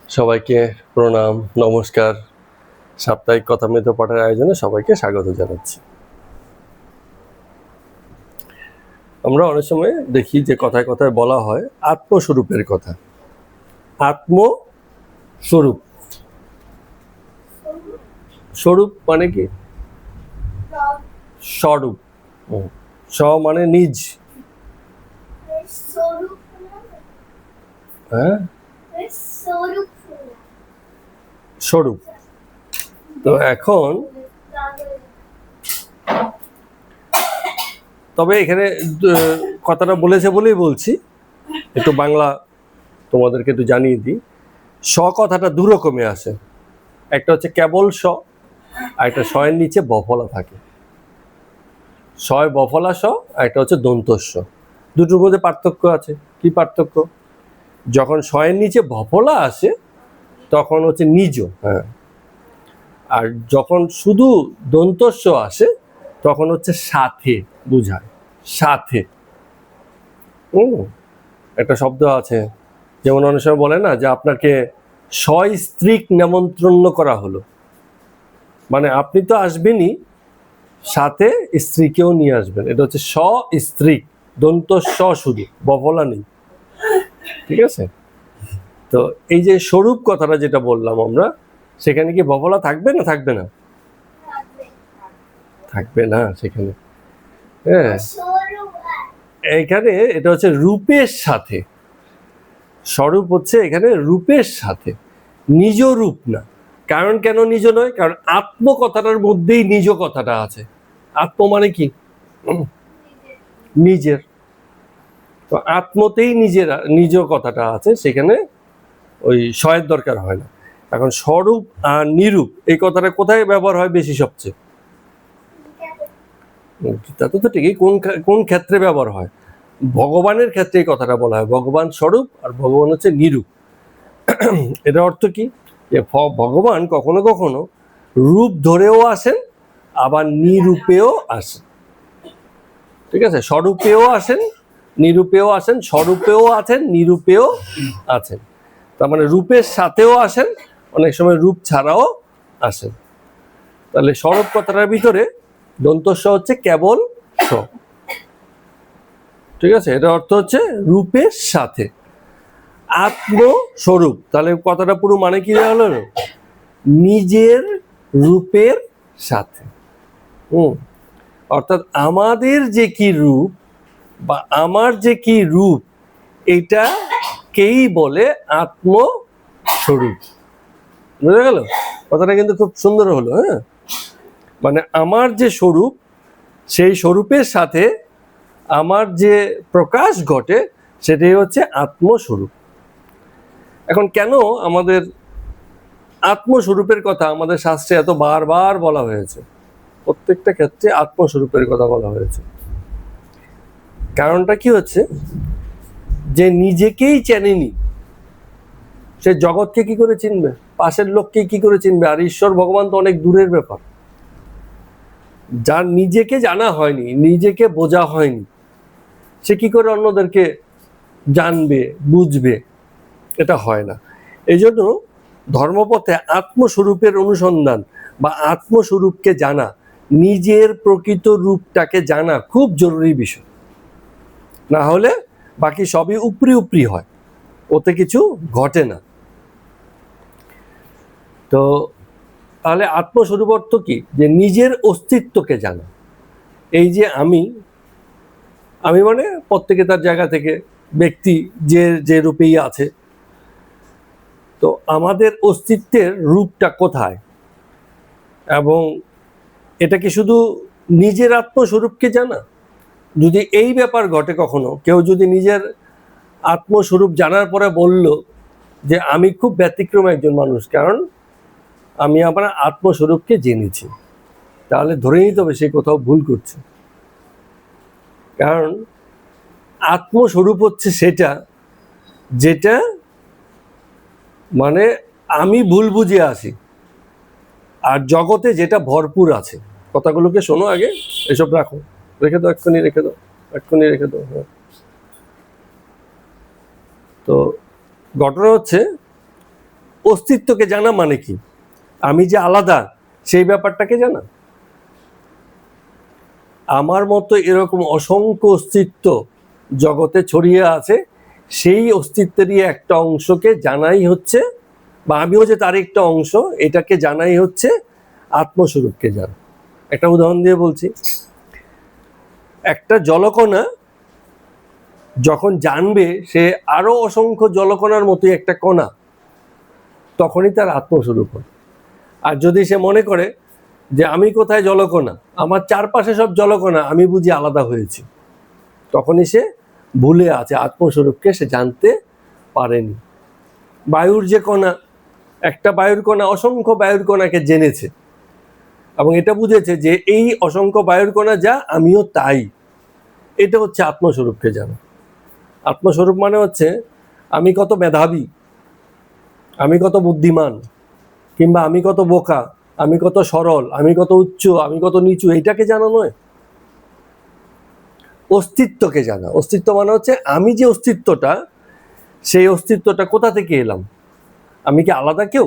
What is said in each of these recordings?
সবাইকে প্রণাম, নমস্কার। সাপ্তাহিক কথামৃত পাঠের আয়োজনে সবাইকে স্বাগত জানাচ্ছি। আমরা অনেক সময় দেখি যে কথায় কথায় বলা হয় আত্মস্বরূপের কথা। আত্মস্বরূপ, স্বরূপ মানে কি? স্বরূপ। স মানে নিজ। হ্যাঁ, স্বরূপ। তো এখন তবে এখানে কথাটা বলেছে বলেই বলছি, একটু বাংলা তোমাদেরকে একটু জানিয়ে দিই। স কথাটা দু রকমে আসে, একটা হচ্ছে কেবল স, আর একটা শয়ের নিচে বফলা থাকে। শয় বফলা স, আর একটা হচ্ছে দন্তস্ব। দুটোর মধ্যে পার্থক্য আছে। কি পার্থক্য? যখন শয়ের নিচে বফলা আসে তখন হচ্ছে নিজ, হ্যাঁ, আর যখন শুধু দন্তস্ব আসে তখন হচ্ছে সাথে বুঝায়, সাথে। একটা শব্দ আছে, যেমন অনেক সময় বলে না যে আপনাকে সস্ত্রীক নেমন্ত্রণ করা হলো, মানে আপনি তো আসবেনই, সাথে স্ত্রীকেও নিয়ে আসবেন। এটা হচ্ছে সস্ত্রীক, দন্ত স শুধু, বফলা নেই। ঠিক আছে? তো এই যে স্বরূপ কথাটা যেটা বললাম আমরা, সেখানে কি বফলা থাকবে না থাকবে না? থাকবে না সেখানে। হ্যাঁ, এখানে এটা হচ্ছে রূপের সাথে। স্বরূপ হচ্ছে এখানে রূপের সাথে, নিজ রূপ না। কারণ কেন নিজ নয়? কারণ আত্ম কথাটার মধ্যেই নিজ কথাটা আছে। আত্ম মানে কি? নিজের। তো আত্মতেই নিজের নিজ কথাটা আছে, সেখানে ওই শয়ের দরকার হয় না। এখন স্বরূপ আর নিরূপ এই কথাটা কোথায় ব্যবহার হয় বেশি সবচেয়ে? তাতে তো ঠিকই, কোন ক্ষেত্রে ব্যবহার হয়? ভগবানের ক্ষেত্রে এই কথাটা বলা হয়, ভগবান স্বরূপ আর ভগবান হচ্ছে নিরূপ। এটা অর্থ কি? যে ভগবান কখনো কখনো রূপ ধরেও আসেন, আবার নিরূপেও আসেন। ঠিক আছে? স্বরূপেও আসেন, নিরূপেও আসেন, স্বরূপেও আছেন, নিরূপেও আছেন। তার মানে রূপের সাথেও আসেন, অনেক সময় রূপ ছাড়াও আসেন। তাহলে স্বরূপ কথাটার ভিতরে দন্তস্ব হচ্ছে কেবল স। ঠিক আছে? এটা অর্থ হচ্ছে রূপের সাথে, আত্মস্বরূপ। তাহলে কথাটা পুরো মানে কি হলো? নিজের রূপের সাথে। অর্থাৎ আমাদের যে কি রূপ বা আমার যে কি রূপ, এটাকেই বলে আত্মস্বরূপ। বুঝা গেল? কথাটা কিন্তু খুব সুন্দর হলো। হ্যাঁ, মানে আমার যে স্বরূপ, সেই স্বরূপের সাথে আমার যে প্রকাশ ঘটে, সেটাই হচ্ছে আত্মস্বরূপ। এখন কেন আমাদের আত্মস্বরূপের কথা আমাদের শাস্ত্রে এত বারবার বলা হয়েছে? প্রত্যেকটা ক্ষেত্রে আত্মস্বরূপের কথা বলা হয়েছে। কারণটা কি হচ্ছে? যে নিজেকেই চেনেনি, সে জগৎকে কি করে চিনবে? পাশের লোককে কি করে চিনবে? আর ঈশ্বর ভগবান তো অনেক দূরের ব্যাপার। যার নিজেকে জানা হয়নি, নিজেকে বোঝা হয়নি, সে কি করে অন্যদেরকে জানবে, বুঝবে? এটা হয় না। এই জন্য ধর্মপথে আত্মস্বরূপের অনুসন্ধান বা আত্মস্বরূপকে জানা, নিজের প্রকৃত রূপটাকে জানা খুব জরুরি বিষয়। না হলে বাকি সবই উপরি উপরি হয়, ওতে কিছু ঘটে না। তো তাহলে আত্মস্বরূপ অর্থ কি? যে নিজের অস্তিত্বকে জানা। এই যে আমি মানে প্রত্যেকে তার জায়গা থেকে, ব্যক্তি যে যে রূপেই আছে, তো আমাদের অস্তিত্বের রূপটা কোথায়, এবং এটা কি শুধু নিজের আত্মস্বরূপকে জানা? যদি এই ব্যাপার ঘটে, কখনো কেউ যদি নিজের আত্মস্বরূপ জানার পরে বলল যে আমি খুব ব্যতিক্রম একজন মানুষ, কারণ আমি আমার আত্মস্বরূপকে জেনেছি, তাহলে ধরে নিতে হবে সে কোথাও ভুল করছে। কারণ আত্মস্বরূপ হচ্ছে সেটা যেটা মানে আমি ভুল বুঝে আসি, আর জগতে যেটা ভরপুর আছে। কথাগুলোকে শোনো আগে, এসব রাখো, রেখে দাও, এক্ষুনি রেখে দাও, এক্ষুনি রেখে দাও। হ্যাঁ, তো ঘটনা হচ্ছে অস্তিত্বকে জানা মানে কি? আমি যে আলাদা সেই ব্যাপারটাকে জানা। আমার মতো এরকম অসংখ্য অস্তিত্ব জগতে ছড়িয়ে আছে, সেই অস্তিত্বেরই একটা অংশকে জানাই হচ্ছে, বা আমিও যে তার একটা অংশ, এটাকে জানাই হচ্ছে আত্মস্বরূপকে জানা। একটা উদাহরণ দিয়ে বলছি। একটা জলকণা যখন জানবে সে আরো অসংখ্য জলকণার মতোই একটা কণা, তখনই তার আত্মস্বরূপ হয়। আর যদি সে মনে করে যে আমি কোথায় জলকণা, আমার চারপাশে সব জলকণা, আমি বুঝি আলাদা হয়েছি, তখনই সে ভুলে আছে, আত্মস্বরূপকে সে জানতে পারেনি। বায়ুর যে কণা, একটা বায়ুর কণা অসংখ্য বায়ুর কণাকে জেনেছে এবং এটা বুঝেছে যে এই অসংখ্য বায়ুর কণা যা, আমিও তাই। এটা হচ্ছে আত্মস্বরূপকে জানা। আত্মস্বরূপ মানে হচ্ছে আমি কত মেধাবী, আমি কত বুদ্ধিমান, কিংবা আমি কত বোকা, আমি কত সরল, আমি কত উচ্চ, আমি কত নিচু, এইটাকে জানা নয়। অস্তিত্বকে জানা। অস্তিত্ব মানে হচ্ছে আমি যে অস্তিত্বটা, সেই অস্তিত্বটা কোথা থেকে এলাম, আমি কি আলাদা কেউ,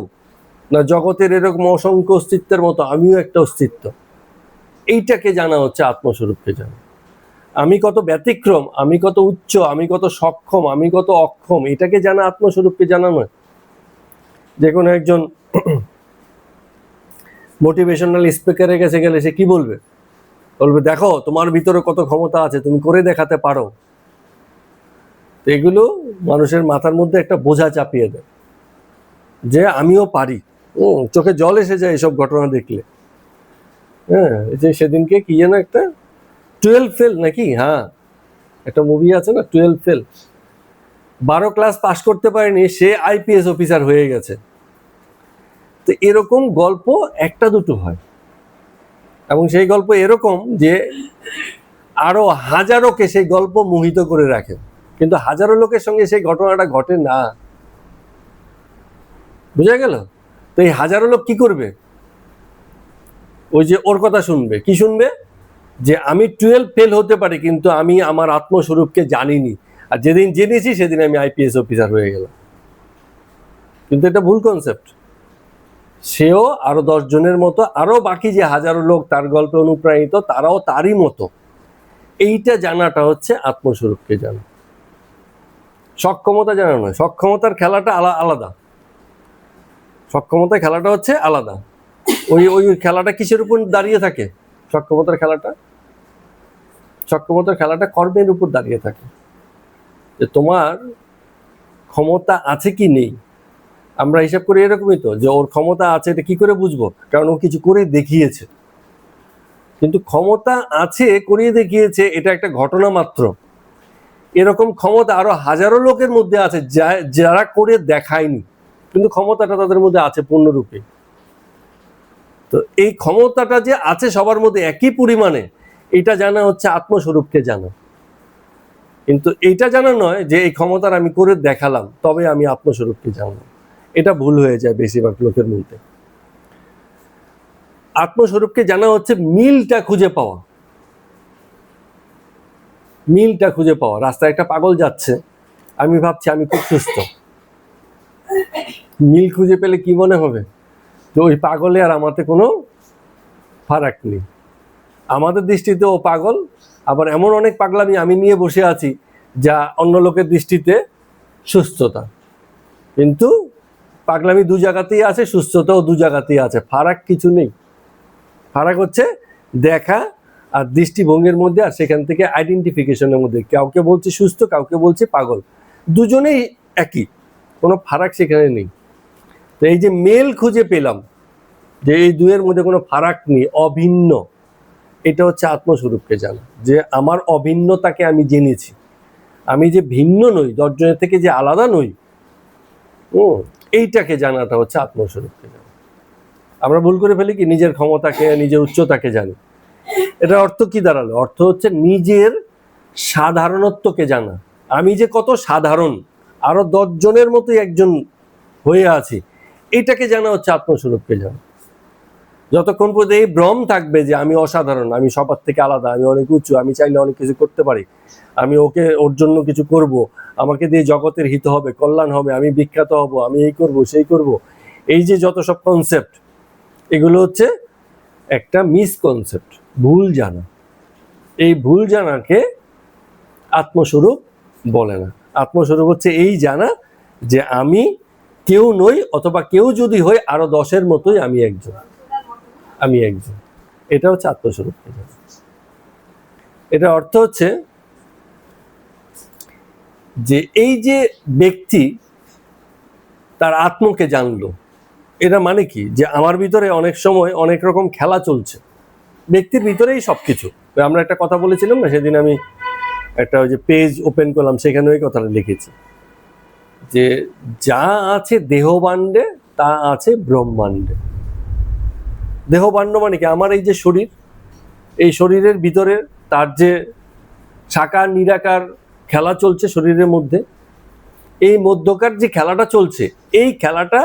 না জগতের এরকম অসংখ্য অস্তিত্বের মতো আমিও একটা অস্তিত্ব। এইটাকে জানা হচ্ছে আত্মস্বরূপকে জানা। আমি কত ব্যতিক্রম, আমি কত উচ্চ, আমি কত সক্ষম, আমি কত অক্ষম, এটাকে জানা আত্মস্বরূপকে জানা নয়। যে কোনো একজন মোটিভেশনাল স্পিকারের কাছে গেলে সে কি বলবে? বলবে দেখো তোমার ভিতরে কত ক্ষমতা আছে, তুমি করে দেখাতে পারো। তো এগুলো মানুষের মাথার মধ্যে একটা বোঝা চাপিয়ে দেয় যে আমিও পারি। চোখে জল এসে যায় এসব ঘটনা দেখলে। হ্যাঁ, এই যে সেদিনকে কি যেন একটা 12 ফেল নাকি, হ্যাঁ একটা মুভি আছে না 12 ফেল, 12 ক্লাস পাস করতে পারেনি, সে আইপিএস অফিসার হয়ে গেছে। তো এরকম গল্প একটা দুটো হয়, এবং সেই গল্প এরকম যে আরো হাজারোকে সেই গল্প মোহিত করে রাখে, কিন্তু হাজারো লোকের সঙ্গে সেই ঘটনাটা ঘটে না। বুঝা গেল? তো এই হাজারো লোক কি করবে? ওই যে ওর কথা শুনবে। কি শুনবে? যে আমি 12 ফেল হতে পারি, কিন্তু আমি আমার আত্মস্বরূপকে জানিনি, আর যেদিন জেনেছি সেদিন আমি আইপিএস অফিসার হয়ে গেলাম। কিন্তু এটা ভুল কনসেপ্ট। সেও আরো 10 জনের মতো, আরো বাকি যে হাজারো লোক তার গল্পে অনুপ্রাণিত, তারাও তারই মতো। এইটা জানাটা হচ্ছে আত্মস্বরূপকে জানা। সক্ষমতা জানা নয়। সক্ষমতার খেলাটা আলাদা। সক্ষমতার খেলাটা হচ্ছে আলাদা। ওই ওই খেলাটা কিসের উপর দাঁড়িয়ে থাকে? সক্ষমতার খেলাটা কর্মের উপর দাঁড়িয়ে থাকে, যে তোমার ক্ষমতা আছে কি নেই। আমরা হিসাব করি এরকমই তো, যে ওর ক্ষমতা আছে, এটা কি করে বুঝবো? কারণ ও কিছু করে দেখিয়েছে। কিন্তু ক্ষমতা আছে, করিয়ে দেখিয়েছে, এটা একটা ঘটনা মাত্র। এরকম ক্ষমতা আরো হাজারো লোকের মধ্যে আছে যারা করে দেখায়নি, কিন্তু ক্ষমতাটা তাদের মধ্যে আছে পূর্ণরূপে। তো এই ক্ষমতাটা যে আছে সবার মধ্যে একই পরিমাণে, এটা জানা হচ্ছে আত্মস্বরূপকে জানা। কিন্তু এইটা জানা নয় যে এই ক্ষমতার আমি করে দেখালাম তবে আমি আত্মস্বরূপকে জানলাম। এটা ভুল হয়ে যায় বেশিরভাগ লোকের মধ্যে। আত্মস্বরূপকে জানা হচ্ছে মিলটা খুঁজে পাওয়া। মিলটা খুঁজে পাওয়া। রাস্তায় একটা পাগল যাচ্ছে, আমি ভাবছি আমি খুব সুস্থ। মিল খুঁজে পেলে কি মনে হবে? যে ওই পাগলে আর আমাতে কোনো ফারাক নেই। আমাদের দৃষ্টিতে ও পাগল, আবার এমন অনেক পাগলামি আমি নিয়ে বসে আছি যা অন্য লোকের দৃষ্টিতে সুস্থতা। কিন্তু পাগলামি দু জায়গাতেই আছে, সুস্থতাও দু জায়গাতেই আছে, ফারাক কিছু নেই। ফারাক হচ্ছে দেখা আর দৃষ্টিভঙ্গির মধ্যে, আর সেখান থেকে আইডেন্টিফিকেশনের মধ্যে। কাউকে বলছি সুস্থ, কাউকে বলছি পাগল, দুজনেই একই, কোনো ফারাক সেখানে নেই। তো এই যে মেল খুঁজে পেলাম, যে এই দুয়ের মধ্যে কোনো ফারাক নেই, অভিন্ন, এটা হচ্ছে আত্মস্বরূপকে জানা। যে আমার অভিন্নতাকে আমি জেনেছি, আমি যে ভিন্ন নই, 10 জনের থেকে যে আলাদা নই, এইটাকে জানাটা হচ্ছে আত্মস্বরূপকে জানা। আমরা ভুল করে ফেলি কি, নিজের ক্ষমতাকে, নিজের উচ্চতাকে জানি। এটার অর্থ কি দাঁড়ালো? অর্থ হচ্ছে নিজের সাধারণত্বকে জানা। আমি যে কত সাধারণ, আরো 10 জনের মতোই একজন হয়ে আছি, এটাকে জানা হচ্ছে আত্মস্বরূপকে জানা। যতক্ষণ পর্যন্ত এই ভ্রম থাকবে যে আমি অসাধারণ, আমি সবার থেকে আলাদা, আমি অনেক উঁচু, আমি চাইলে অনেক কিছু করতে পারি, আমি ওর জন্য কিছু করব, আমাকে দিয়ে জগতের হিত হবে, কল্যাণ হবে, আমি বিখ্যাত হব, আমি এই করব সেই করব, এই যে যত সব কনসেপ্ট, এগুলো হচ্ছে একটা মিসকনসেপ্ট, ভুল জানা। এই ভুল জানাকে আত্মস্বরূপ বলে না। আত্মস্বরূপ হচ্ছে এই জানা যে আমি কেউ নই, অথবা কেউ যদি হই আরো 10-এর মতোই আমি একজন। এটা হচ্ছে আত্মস্বরূপ। এটা অর্থ হচ্ছে যে এই যে ব্যক্তি তার আত্মকে জানলো, এটা মানে কি, যে আমার ভিতরে অনেক সময় অনেক রকম খেলা চলছে, ব্যক্তির ভিতরেই সবকিছু। আমরা একটা কথা বলেছিলাম না সেদিন, আমি একটা ওই যে পেজ ওপেন করলাম, সেখানে ওই কথাটা লিখেছি যে যা আছে দেহবাণ্ডে তা আছে ব্রহ্মাণ্ডে। দেহবাণ্ড মানে কি, আমার এই যে শরীর, এই শরীরের ভিতরে তার যে সাকার নিরাকার খেলা চলছে শরীরের মধ্যে, এই মধ্যকার যে খেলাটা চলছে, এই খেলাটা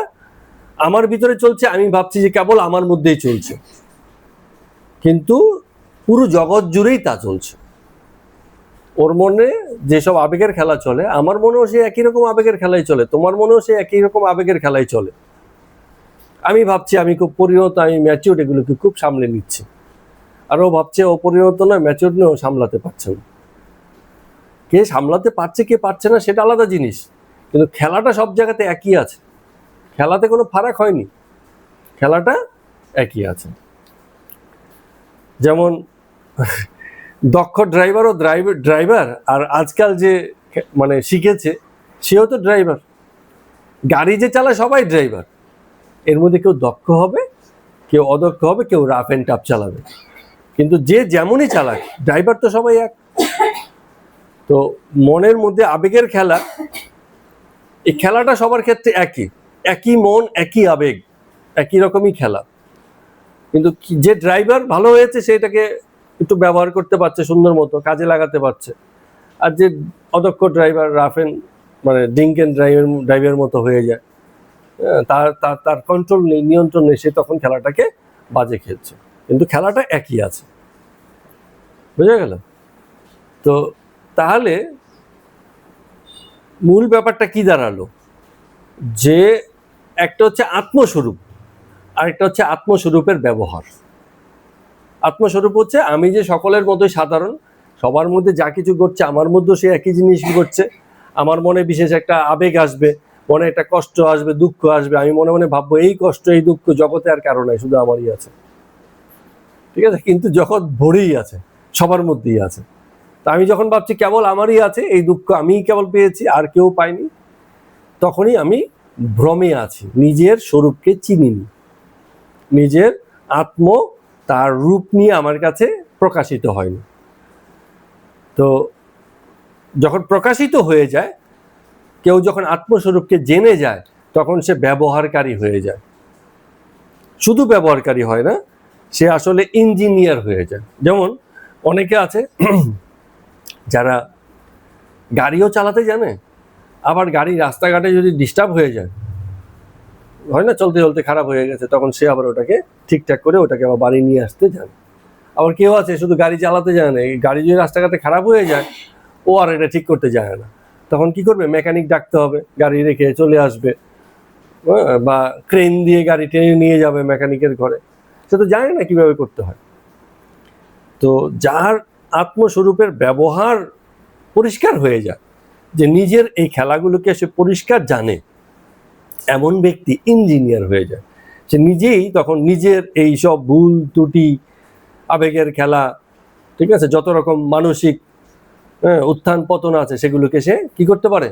আমার ভিতরে চলছে, আমি ভাবছি যে কেবল আমার মধ্যেই চলছে, কিন্তু পুরো জগৎ জুড়েই তা চলছে। ওর মনে যেসব আবেগের খেলা চলে, আমার মনেও সে একই রকম আবেগের খেলাই চলে, তোমার মনেও সে একই রকম আবেগের খেলাই চলে। আমি ভাবছি আমি খুব পরিণত, আমি ম্যাচিউর, এগুলোকে খুব সামলে নিচ্ছি, আর ও ভাবছে ও পরিণত নয়, ম্যাচিউর নয়, ও সামলাতে পারছে না। কে সামলাতে পারছে কে পারছে না সেটা আলাদা জিনিস, কিন্তু খেলাটা সব জায়গাতে একই আছে, খেলাতে কোনো ফারাক হয়নি, খেলাটা একই আছে। যেমন দক্ষ ড্রাইভারও ড্রাইভার, আর আজকাল যে মানে শিখেছে সেও তো ড্রাইভার। গাড়ি যে চালায় সবাই ড্রাইভার, এর মধ্যে কেউ দক্ষ হবে, কেউ অদক্ষ হবে, কেউ রাফ অ্যান্ড টাফ চালাবে, কিন্তু যে যেমনই চালাক ড্রাইভার তো সবাই এক। তো মনের মধ্যে আবেগের খেলা, এই খেলাটা সবার ক্ষেত্রে একই মন, একই আবেগ, একই রকমই খেলা। কিন্তু যে ড্রাইভার ভালো হয়েছে সেটাকে একটু ব্যবহার করতে পারছে, সুন্দর মতো কাজে লাগাতে পারছে, আর যে অদক্ষ ড্রাইভার রাফ এন্ড মানে ড্রিঙ্ক এন্ড ড্রাইভের মতো হয়ে যায়, তার তার তার কন্ট্রোল নেই, নিয়ন্ত্রণ নেই, সে তখন খেলাটাকে বাজে খেলছে, কিন্তু খেলাটা একই আছে। বুঝা গেল? তো তাহলে মূল ব্যাপারটা কি দাঁড়ালো, যে একটা হচ্ছে আত্মস্বরূপ, আরেকটা হচ্ছে আত্মস্বরূপের ব্যবহার। আত্মস্বরূপ হচ্ছে আমি যে সকলের মতোই সাধারণ, সবার মধ্যে যা কিছু ঘটছে আমার মধ্যেও সে একই জিনিস ঘটছে। আমার মনে বিশেষ একটা আবেগ আসবে, মনে একটা কষ্ট আসবে, দুঃখ আসবে, আমি মনে মনে ভাববো এই কষ্ট এই দুঃখ জগতে আর কারো নাই, শুধু আমারই আছে। ঠিক আছে? কিন্তু জগৎ ভরেই আছে, সবার মধ্যেই আছে। তা আমি যখন ভাবছি কেবল আমারই আছে, এই দুঃখ আমিই কেবল পেয়েছি আর কেউ পায়নি, তখনই আমি ভ্রমে আছি, নিজের স্বরূপকে চিনিনি, নিজের আত্ম তার রূপ নিয়ে আমার কাছে প্রকাশিত হয়নি। তো যখন প্রকাশিত হয়ে যায়, কেউ যখন আত্মস্বরূপকে জেনে যায়, তখন সে ব্যবহারকারী হয়ে যায়। শুধু ব্যবহারকারী হয় না, সে আসলে ইঞ্জিনিয়ার হয়ে যায়। যেমন অনেকে আছে যারা গাড়িও চালাতে জানে, আবার গাড়ি রাস্তাঘাটে যদি ডিস্টার্ব হয়ে যায়, হয় না, চলতে চলতে খারাপ হয়ে গেছে, তখন সে আবার ওটাকে ঠিকঠাক করে ওটাকে আবার বাড়ি নিয়ে আসতে জানে। আবার কেউ আছে শুধু গাড়ি চালাতে জানে, এই গাড়ি যদি রাস্তাঘাটে খারাপ হয়ে যায়, ও আর এটা ঠিক করতে যায় না, তখন কি করবে, মেকানিক ডাকতে হবে, গাড়ি রেখে চলে আসবে, বা ক্রেন দিয়ে গাড়ি টেনে নিয়ে যাবে মেকানিকের ঘরে, সে তো জানে না কিভাবে করতে হয়। তো যার আত্মস্বরূপের ব্যবহার পরিষ্কার হয়ে যায়, যে নিজের এই খেলাগুলোকে সে পরিষ্কার জানে, এমন ব্যক্তি ইঞ্জিনিয়ার হয়ে যায়। সে নিজেই তখন নিজের এই সব ভুল ত্রুটি, আবেগের খেলা, ঠিক আছে, যত রকম মানসিক উত্থান পতন আছে, সেগুলোকে সে কি করতে পারে,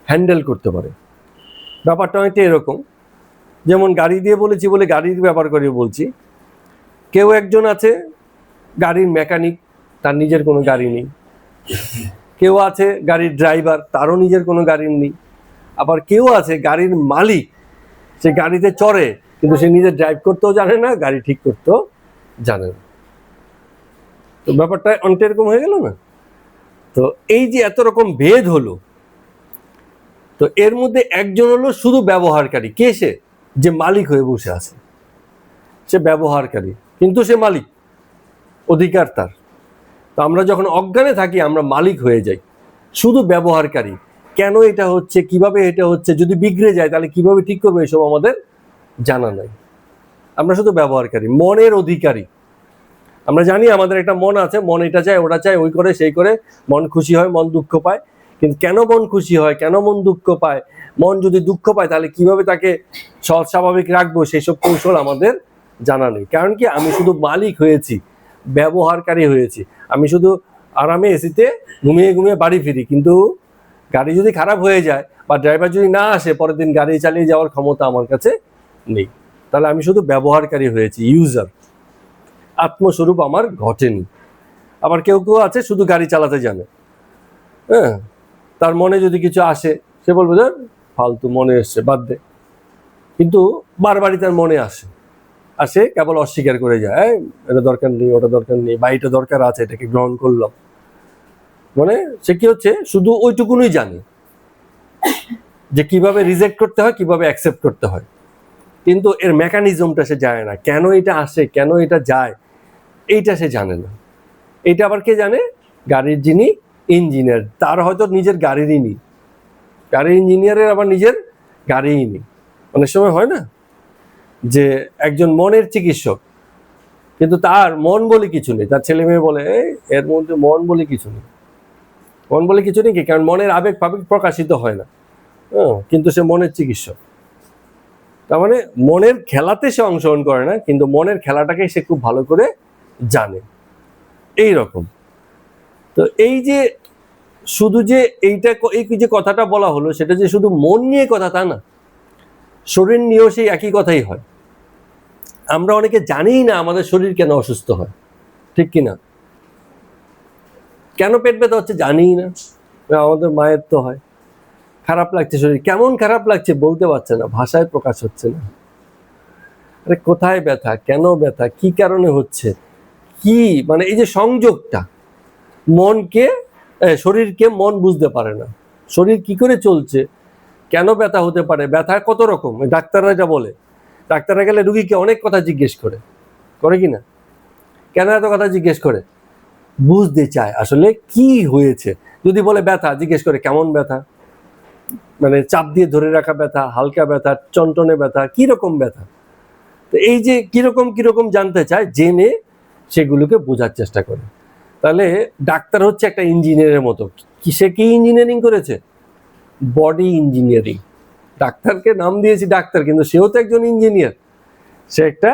হ্যান্ডেল করতে পারে। ব্যাপারটা অনেকটা এরকম, যেমন গাড়ি দিয়ে বলেছি বলে গাড়ির ব্যাপার করে বলছি। কেউ একজন আছে গাড়ির মেকানিক, তার নিজের কোনো গাড়ি নেই। কেউ আছে গাড়ির ড্রাইভার, তারও নিজের কোনো গাড়ি নেই। আবার কেউ আছে গাড়ির মালিক, সে গাড়িতে চড়ে, কিন্তু সে নিজে ড্রাইভ করতেও জানে না, গাড়ি ঠিক করতেও জানে না। তো ব্যাপারটা অনেকটা এরকম হয়ে গেল না? তো এই যে এত রকম ভেদ হলো, তো এর মধ্যে একজন হলো শুধু ব্যবহারকারী। কে সে? যে মালিক হয়ে বসে আছে, সে ব্যবহারকারী, কিন্তু সে মালিক, অধিকার তার। তো আমরা যখন অজ্ঞানে থাকি আমরা মালিক হয়ে যাই, শুধু ব্যবহারকারী। কেন এটা হচ্ছে, কিভাবে এটা হচ্ছে, যদি বিগড়ে যায় তাহলে কিভাবে ঠিক করবো, এসব আমাদের জানা নাই। আমরা শুধু ব্যবহারকারী, মনের অধিকারী। আমরা জানি আমাদের একটা মন আছে, মন এটা চায় ওটা চায়, ওই করে সেই করে, মন খুশি হয় মন দুঃখ পায়। কিন্তু কেন মন খুশি হয়, কেন মন দুঃখ পায়, মন যদি দুঃখ পায় তাহলে কিভাবে তাকে স্বাভাবিক রাখবো, সেসব কৌশল আমাদের জানা নেই। কারণ কি, আমি শুধু মালিক হয়েছি, ব্যবহারকারী হয়েছি। আমি শুধু আরামে এসিতে ঘুমিয়ে ঘুমিয়ে বাড়ি ফিরি, কিন্তু গাড়ি যদি খারাপ হয়ে যায় বা ড্রাইভার যদি না আসে, পরের দিন গাড়ি চালিয়ে যাওয়ার ক্ষমতা আমার কাছে নেই। তাহলে আমি শুধু ব্যবহারকারী হয়েছি, ইউজার। আত্মস্বরূপ আমার ঘটেনি। আবার কেউ কেউ আছে শুধু গাড়ি চালাতে জানে, হ্যাঁ, তার মনে যদি কিছু আসে সে বলবে যে ফালতু মনে এসছে, বাদ দে। কিন্তু বারবারই তার মনে আসে, আর সে কেবল অস্বীকার করে যায়, এটা দরকার নেই, ওটা দরকার নেই, বা এটা দরকার আছে, এটাকে গ্রহণ করলাম। মানে সে কি হচ্ছে, শুধু ওইটুকুনই জানে যে কিভাবে রিজেক্ট করতে হয়, কিভাবে অ্যাকসেপ্ট করতে হয়, কিন্তু এর মেকানিজমটা সে জানে না। কেন এটা আসে, কেন এটা যায়, এইটা সে জানে না। এইটা আবার কে জানে? গাড়ির যিনি ইঞ্জিনিয়ার, তার হয়তো নিজের গাড়িরই নেই, গাড়ির ইঞ্জিনিয়ারের আবার নিজের গাড়িই নেই। অনেক সময় হয় না যে একজন মনের চিকিৎসক, কিন্তু তার মন বলে কিছু নেই, তার ছেলে মেয়ে বলে এর মধ্যে মন বলে কিছু নেই। মন বলে কিছু নেই কি, কারণ মনের আবেগ ফাবেগ প্রকাশিত হয় না, কিন্তু সে মনের চিকিৎসক। তার মানে মনের খেলাতে সে অংশগ্রহণ করে না, কিন্তু মনের খেলাটাকে সে খুব ভালো করে জানে। এই রকম। তো এই যে শুধু যে এইটা, এই যে কথাটা বলা হলো, সেটা যে শুধু মন নিয়ে কথা তা না, শরীর নিয়েও সেই একই কথাই হয়। আমরা অনেকে জানিই না আমাদের শরীর কেন অসুস্থ হয়, ঠিক কিনা? কেন পেট ব্যথা হচ্ছে জানিই না। আমাদের মায়ের তো হয়, খারাপ লাগছে শরীর, কেমন খারাপ লাগছে বলতে পারছে না, ভাষায় প্রকাশ হচ্ছে না। আরে কোথায় ব্যথা, কেন ব্যথা, কি কারণে হচ্ছে, কি মানে এই যে সংযোগটা, মনকে শরীরকে মন বুঝতে পারে না, শরীর কি করে চলছে, কেন ব্যথা হতে পারে, ব্যথা কত রকম, ডাক্তাররা এটা বলে। ডাক্তাররা গেলে রুগীকে অনেক কথা জিজ্ঞেস করে কিনা? কেন এত কথা জিজ্ঞেস করে? বুঝতে চায় আসলে কি হয়েছে। যদি বলে ব্যথা, জিজ্ঞেস করে কেমন ব্যথা, মানে চাপ দিয়ে ধরে রাখা ব্যথা, হালকা ব্যথা, চনটনে ব্যথা, কি রকম ব্যথা। তো এই যে কিরকম কিরকম জানতে চায়, জেনে সেগুলোকে বোঝার চেষ্টা করে। তাহলে ডাক্তার হচ্ছে একটা ইঞ্জিনিয়ারের মতো। সে কি ইঞ্জিনিয়ারিং করেছে? Body engineering. ডাক্তারকে নাম দিয়েছি ডাক্তার, কিন্তু সেও তো একজন ইঞ্জিনিয়ার। সে একটা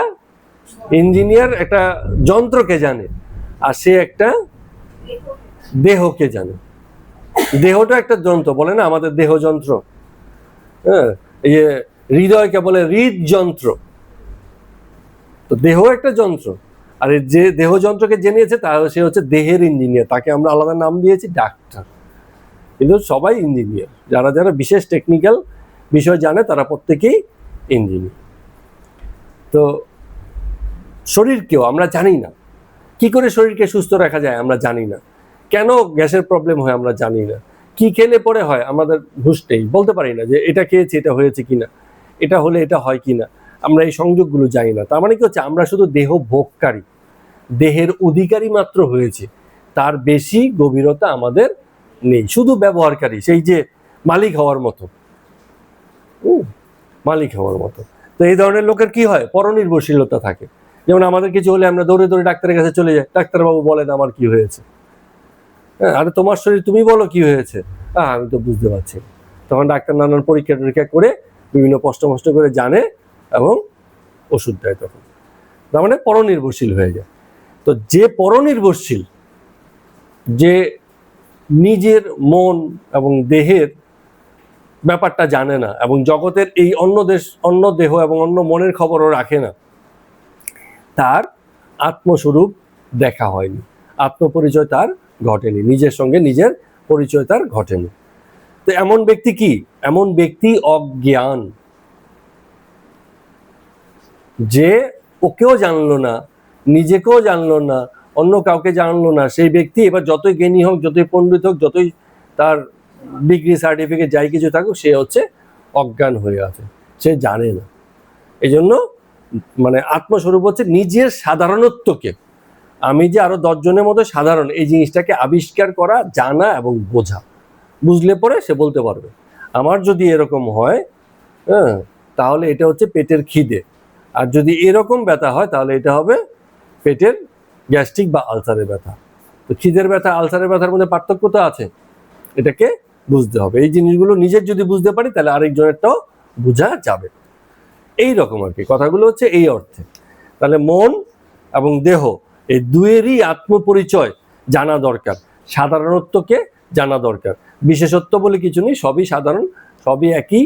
ইঞ্জিনিয়ার, একটা যন্ত্রকে জানে, আর সে একটা দেহকে জানে। দেহটা একটা যন্ত্র, বলে না আমাদের দেহ যন্ত্র, হ্যাঁ, এই হৃদয়কে বলে হৃদযন্ত্র। তো দেহ একটা যন্ত্র, আর যে দেহ যন্ত্রকে জেনেছে সে হচ্ছে দেহের ইঞ্জিনিয়ার, তাকে আমরা আলাদা নাম দিয়েছি ডাক্তার। কিন্তু সবাই ইঞ্জিনিয়ার, যারা যারা বিশেষ টেকনিক্যাল বিষয় জানে তারা প্রত্যেকেই ইঞ্জিনিয়ার। তো শরীরকেও আমরা জানি না, কি করে শরীরকে সুস্থ রাখা যায় আমরা জানি না, কেন গ্যাসের প্রবলেম হয় আমরা জানি না, কি খেলে পরে হয় আমাদের হুঁশ নেই, বলতে পারি না যে এটা খেয়েছি এটা হয়েছে কিনা, এটা হলে এটা হয় কিনা, আমরা এই সংযোগগুলো জানি না। তার মানে কি হচ্ছে, আমরা শুধু দেহ ভোগকারী, দেহের অধিকারী মাত্র হয়েছে, তার বেশি গভীরতা আমাদের নেই, শুধু ব্যবহারকারী, সেই যে মালিক হওয়ার মতো, মালিক হওয়ার মতো। তো এই ধরনের লোকের কি হয়, পরনির্ভরশীলতা থাকে। যেমন আমাদের কিছু হলে আমরা দৌড়ে দৌড়ে ডাক্তারের কাছে চলে যাই, ডাক্তারবাবু বলেন আমার কি হয়েছে, হ্যাঁ, আরে তোমার শরীর তুমি বলো কি হয়েছে, আমি তো বুঝতে পারছি। তখন ডাক্তার নানান পরীক্ষা টরীক্ষা করে বিভিন্ন কষ্ট মষ্ট করে জানে এবং ওষুধ দেয়। তখন তার মানে পরনির্ভরশীল হয়ে যায়। তো যে পরনির্ভরশীল, যে নিজের মন এবং দেহের ব্যাপারটা জানে না, এবং জগতের এই অন্য দেহ এবং অন্য মনের খবরও রাখে না, তার আত্মস্বরূপ দেখা হয়নি, আত্মপরিচয় তার ঘটেনি, নিজের সঙ্গে নিজের পরিচয় তার ঘটেনি। তো এমন ব্যক্তি কি? এমন ব্যক্তি অজ্ঞান, যে ওকেও জানলো না, নিজেকেও জানলো না, অন্য কাউকে জানলো না, সেই ব্যক্তি এবার যতই জ্ঞানী হোক, যতই পণ্ডিত হোক, যতই তার ডিগ্রি সার্টিফিকেট যাই কিছু থাকুক, সে হচ্ছে অজ্ঞান হয়ে আছে, সে জানে না। এই জন্য মানে আত্মস্বরূপ হচ্ছে নিজের সাধারণত্বকে, আমি যে আরো 10 জনের মতো সাধারণ, এই জিনিসটাকে আবিষ্কার করা, জানা এবং বোঝা। বুঝলে পরে সে বলতে পারবে। আমার যদি এরকম হয়, হ্যাঁ, তাহলে এটা হচ্ছে পেটের খিদে। আর যদি এরকম ব্যথা হয় তাহলে এটা হবে পেটের গ্যাস্ট্রিক বা আলসারের ব্যথা। তো খিদের ব্যথা আলসারের ব্যথার মধ্যে পার্থক্য তো আছে, এটাকে বুঝতে হবে। এই জিনিসগুলো নিজের যদি বুঝতে পারি তাহলে আরেকজনেরটাও বোঝা যাবে। এই রকম আর কি কথাগুলো হচ্ছে এই অর্থে। তাহলে মন এবং দেহ এই দুয়েরই আত্মপরিচয় জানা দরকার, সাধারণত্বকে জানা দরকার। বিশেষত্ব বলে কিছু নেই, সবই সাধারণ, সবই একই।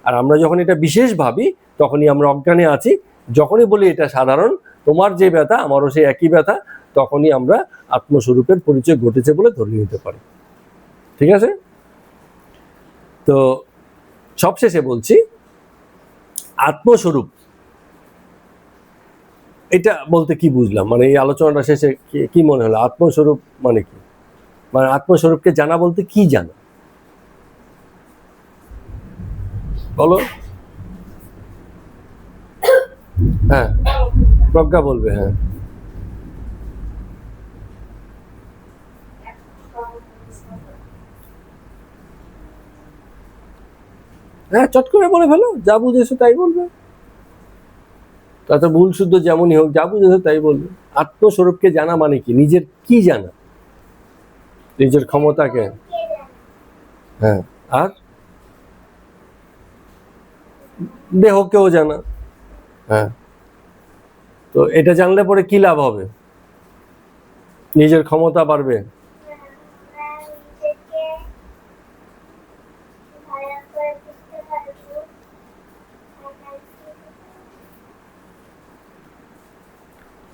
আর আমরা যখন এটা বিশেষ ভাবি তখনই আমরা অজ্ঞানে আছি। যখনই বলি এটা সাধারণ, তোমার যে ব্যথা আমারও সেই একই ব্যথা, তখনই আমরা আত্মস্বরূপের পরিচয় ঘটেছে বলে ধরে নিতে পারি। ঠিক আছে? তো সবশেষে বলছি, আত্মস্বরূপ এটা বলতে কি বুঝলাম, মানে এই আলোচনাটা শেষে কি মনে হলো? আত্মস্বরূপ মানে কি? মানে আত্মস্বরূপকে জানা বলতে কি জানা, বলো? হ্যাঁ, প্রজ্ঞা বলবে। হ্যাঁ, হ্যাঁ, চট করে বলে ফেলো, যা বুঝেছো তাই বলবে। তাতে ভুল শুদ্ধ যেমনই হোক, যা বুঝেছো তাই বলবে। আত্মস্বরূপকে জানা মানে কি? নিজের কি জানা? নিজের ক্ষমতাকে, হ্যাঁ, আর দেহকেও জানা। হ্যাঁ, তো এটা জানলে পরে কি লাভ হবে? নিজের ক্ষমতা বাড়বে।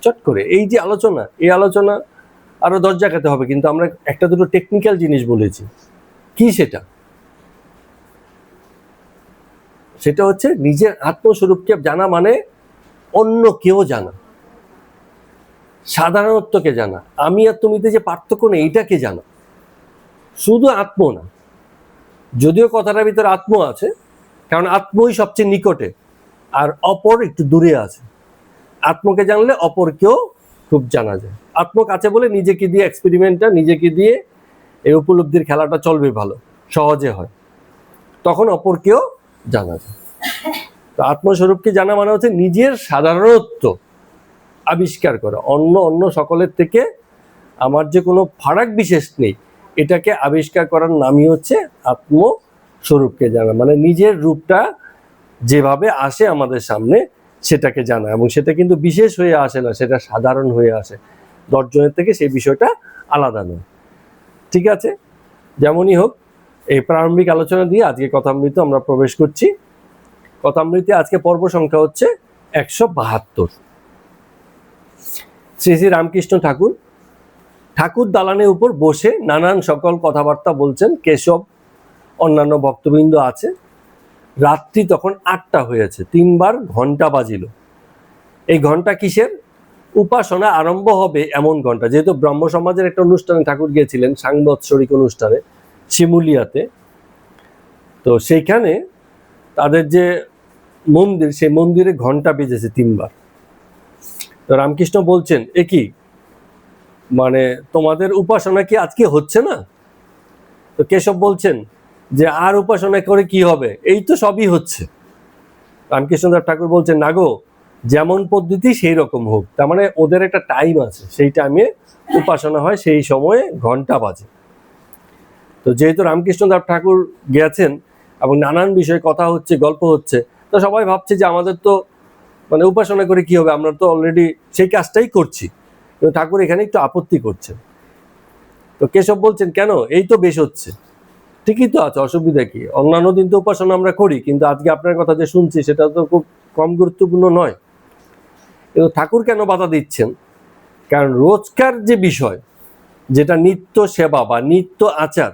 চট করে এই যে আলোচনা, এই আলোচনা আরো 10 জায়গাতে হবে, কিন্তু আমরা একটা দুটো টেকনিক্যাল জিনিস বলেছি। কি সেটা? সেটা হচ্ছে নিজের আত্মস্বরূপকে জানা মানে অন্য কেউ জানা, সাধারণত্বকে জানা, আমি আর তুমিতে যে পার্থক্য নেই এইটাকে জানা। শুধু আত্ম না, যদিও কথাটার ভিতরে আত্ম আছে, কারণ আত্মই সবচেয়ে নিকটে আর অপর একটু দূরে আছে। আত্মকে জানলে অপরকেও খুব জানা যায়। আত্ম কাছে বলে নিজেকে দিয়ে এক্সপেরিমেন্টটা, নিজেকে দিয়ে এই উপলব্ধির খেলাটা চলবে, ভালো সহজে হয়, তখন অপরকেও জানা যায়। তো আত্মস্বরূপকে জানা মানে হচ্ছে নিজের সাধারণত্ব আবিষ্কার করা, অন্য সকলের থেকে আমার যে কোনো ফারাক বিশেষ নেই, এটাকে আবিষ্কার করার নামই হচ্ছে আত্মস্বরূপকে জানা। মানে নিজের রূপটা যেভাবে আসে আমাদের সামনে সেটাকে জানা, এবং সেটা কিন্তু বিশেষ হয়ে আসে না, সেটা সাধারণ হয়ে আসে। 10 জনের থেকে সেই বিষয়টা আলাদা নয়। ঠিক আছে? যেমনই হোক, এই প্রারম্ভিক আলোচনা দিয়ে আজকে কথামৃত আমরা প্রবেশ করছি। কথামৃতে আজকে পর্ব সংখ্যা হচ্ছে 172। শ্রী শ্রী রামকৃষ্ণ ঠাকুর দালানের উপর বসে নানান সকল কথাবার্তা বলছেন। কেশব, অন্যান্য ভক্তবৃন্দ আছে। রাত্রি তখন 8টা হয়েছে, 3বার ঘন্টা বাজিল। এই ঘন্টা কিসের? উপাসনা আরম্ভ হবে এমন ঘন্টা। যেহেতু ব্রহ্ম সমাজের একটা অনুষ্ঠানে ঠাকুর গিয়েছিলেন, সাংবৎসরিক অনুষ্ঠানে শিমুলিয়াতে, তো সেইখানে তাদের যে মন্দির, সেই মন্দিরে ঘন্টা বেজেছে 3বার। তো রামকৃষ্ণ বলছেন, এ কি, মানে তোমাদের উপাসনা কি আজকে হচ্ছে না? তো কেশব বলছেন যে আর উপাসনা করে কি হবে, এই তো সবই হচ্ছে। রামকৃষ্ণদেব ঠাকুর বলছেন, না গো, যেমন পদ্ধতি সেই রকম হোক। তার মানে ওদের একটা টাইম আছে, সেই টাইমে উপাসনা হয়, সেই সময়ে ঘন্টা বাজে। তো যেহেতু রামকৃষ্ণদেব ঠাকুর গেছেন এবং নানান বিষয়ে কথা হচ্ছে, গল্প হচ্ছে, তো সবাই ভাবছে যে আমাদের তো মানে উপাসনা করে কি হবে, আমরা তো অলরেডি সেই কাজটাই করছি। কিন্তু ঠাকুর এখানে একটু আপত্তি করছেন। তো কেশব বলছেন, কেন, এই তো বেশ হচ্ছে, ঠিকই তো আছে, অসুবিধা কি? অন্যান্য দিন তো উপাসনা আমরা করি, কিন্তু আজকে আপনার কথা যে শুনছি সেটা তো খুব কম গুরুত্বপূর্ণ নয়। কিন্তু ঠাকুর কেন বাধা দিচ্ছেন? কারণ রোজকার যে বিষয়, যেটা নিত্য সেবা বা নিত্য আচার,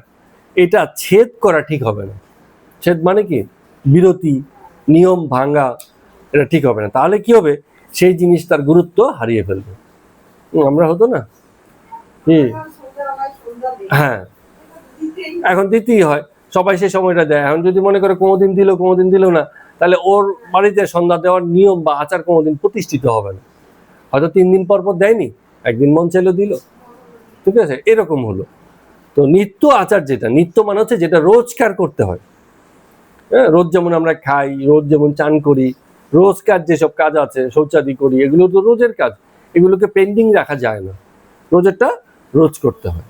এটা ছেদ করা ঠিক হবে না। ছেদ মানে কি? বিরতি, নিয়ম ভাঙা, এটা ঠিক হবে না। তাহলে কি হবে? সেই জিনিস তার গুরুত্ব হারিয়ে ফেলবে। আমরা হতো না কি? হ্যাঁ, এখন দিতেই হয়, সবাই সেই সময়টা দেয়। এখন যদি মনে করে কোনোদিন দিল না, তাহলে ওর বাড়িতে সন্ধ্যা দেওয়ার নিয়ম বা আচার কোনোদিন প্রতিষ্ঠিত হবে না। হয়তো 3 দিন পর দেয়নি, একদিন মন চাইলো দিল, ঠিক আছে, এরকম হলো। তো নিত্য আচার, যেটা নিত্য মানে হচ্ছে যেটা রোজকার করতে হয়। হ্যাঁ, রোজ যেমন আমরা খাই, রোজ যেমন চান করি, রোজকার যেসব কাজ আছে, শৌচাদি করি, এগুলো তো রোজের কাজ, এগুলোকে পেন্ডিং রাখা যায় না, রোজেরটা রোজ করতে হয়।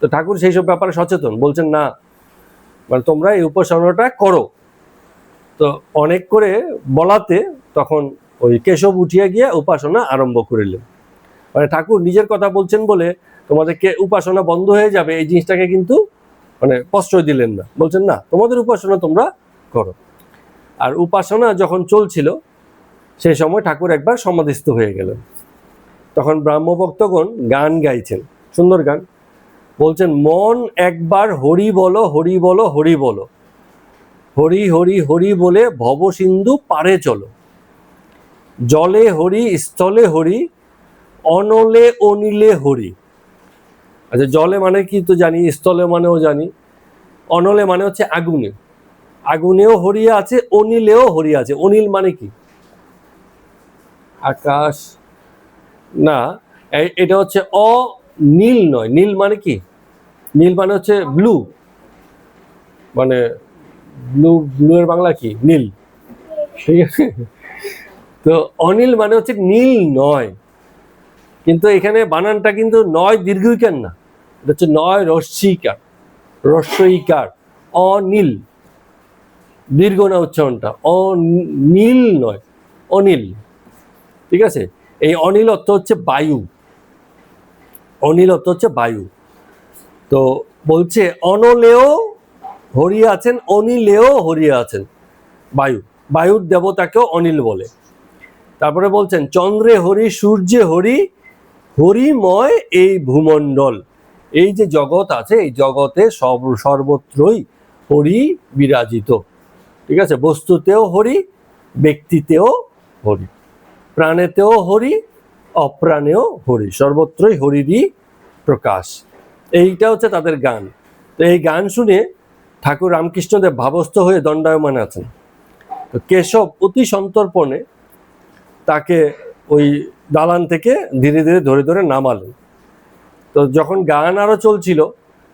তো ঠাকুর সেই সব ব্যাপারে সচেতন, বলছেন না মানে তোমরা এই উপাসনাটা করো। তো অনেক করে বলাতে তখন ওই কেশব উঠিয়া গিয়া উপাসনা আরম্ভ করিলেন। মানে ঠাকুর নিজের কথা বলছেন বলে তোমাদেরকে উপাসনা বন্ধ হয়ে যাবে এই জিনিসটাকে কিন্তু মানে প্রশ্রয় দিলেন না, বলছেন না তোমাদের উপাসনা তোমরা করো। আর উপাসনা যখন চলছিল সেই সময় ঠাকুর একবার সমাধিস্থ হয়ে গেলেন। তখন ব্রাহ্মভক্তগণ গান গাইছেন, সুন্দর গান, বলছেন মন একবার হরি বলো হরি বলো হরি বলো, হরি হরি হরি বলে ভব সিন্ধু পারে চলো, জলে হরি স্থলে হরি অনলে অনিলে হরি। আচ্ছা, জলে মানে কি তো জানি, স্থলে মানেও জানি, অনলে মানে হচ্ছে আগুনে, আগুনেও হরি আছে, অনিলেও হরি আছে। অনিল মানে কি? আকাশ না, এটা হচ্ছে অনীল নয়। নীল মানে কি? নীল মানে হচ্ছে ব্লু, মানে ব্লু, ব্লু এর বাংলা কি? নীল, ঠিক আছে। তো অনিল মানে হচ্ছে নীল নয়, কিন্তু এখানে বানানটা কিন্তু নয় দীর্ঘইকার না, এটা হচ্ছে নয় রস্যইকার, রস্যইকার, অনীল, দীর্ঘ না উচ্চারণটা, অনীল নয়, অনিল, ঠিক আছে। এই অনিল অর্থ হচ্ছে বায়ু, অনিল অর্থ হচ্ছে বায়ু। তো বলছে অনলেও হরি আছেন, অনিলেও হরি আছেন, বায়ু, বায়ুর দেবতাকেও অনিল বলে। তারপরে বলছেন চন্দ্রে হরি সূর্যে হরি, হরিময় এই ভূমণ্ডল। এই যে জগৎ আছে, এই জগতে সর্বত্রই হরি বিরাজিত, ঠিক আছে। বস্তুতেও হরি, ব্যক্তিতেও হরি, প্রাণেতেও হরি, অপ্রাণেও হরি, সর্বত্রই হরিরই প্রকাশ। এইটা হচ্ছে তাদের গান। তো এই গান শুনে ঠাকুর রামকৃষ্ণদেব ভাবস্থ হয়ে দণ্ডায়মান আছেন। তো কেশব অতি সন্তর্পণে তাকে ওই দালান থেকে ধীরে ধীরে ধরে ধরে নামালেন। তো যখন গান আরো চলছিল,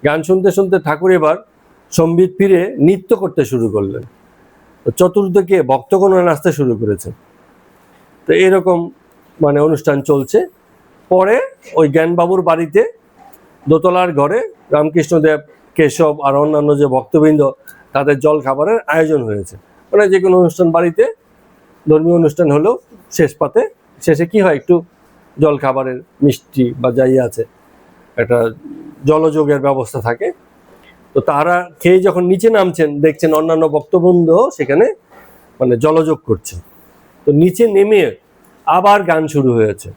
গান শুনতে শুনতে ঠাকুর এবার সম্বিত ফিরে নৃত্য করতে শুরু করলেন। চতুর্দিকে ভক্তগণ নাচতে শুরু করেছে। তো এরকম মানে অনুষ্ঠান চলছে। পরে ওই জ্ঞানবাবুর বাড়িতে দোতলার ঘরে রামকৃষ্ণদেব, কেশব আর অন্যান্য যে ভক্তবৃন্দ, তাদের জল খাবারের আয়োজন হয়েছে। মানে যে কোনো অনুষ্ঠান বাড়িতে, ধর্মীয় অনুষ্ঠান হলেও শেষ পাতে, শেষে কি হয়, একটু জল খাবারের মিষ্টি বা যাই আছে একটা জলযোগের ব্যবস্থা থাকে। তো তারা খেয়ে যখন নিচে নামছেন, দেখছেন অন্যান্য ভক্তবৃন্দ সেখানে মানে জলযোগ করছে। তো নিচে নেমে আবার গান শুরু হয়েছে,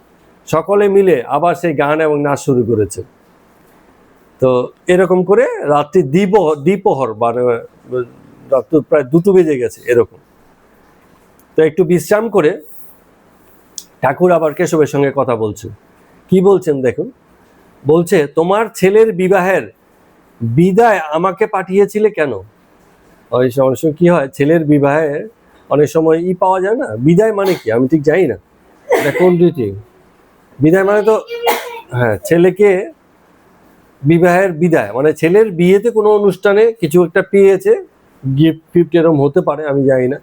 সকলে মিলে আবার সেই গান এবং নাচ শুরু করেছে। তো এরকম করে রাত্রি দ্বিপ্রহর মানে রাত্রি প্রায় 2টো বেজে গেছে এরকম। তো একটু বিশ্রাম করে ঠাকুর আবার কেশবের সঙ্গে কথা বলছেন। কি বলছেন দেখুন, বলছে তোমার ছেলের বিবাহের বিদায় আমাকে পাঠিয়েছিলে কেন? অনেক সময় কি হয়, ছেলের বিবাহে অনেক সময় পাওয়া যায় না, বিদায় মানে কি আমি ঠিক জানি না, এটা কোন রীতি? বিদায় মানে তো হ্যাঁ, ছেলেকে বিবাহের বিদায় মানে ছেলের বিয়েতে কোনো অনুষ্ঠানে কিছু একটা পেয়েছে, গিফট ফিফট এরকম হতে পারে, আমি জানি না।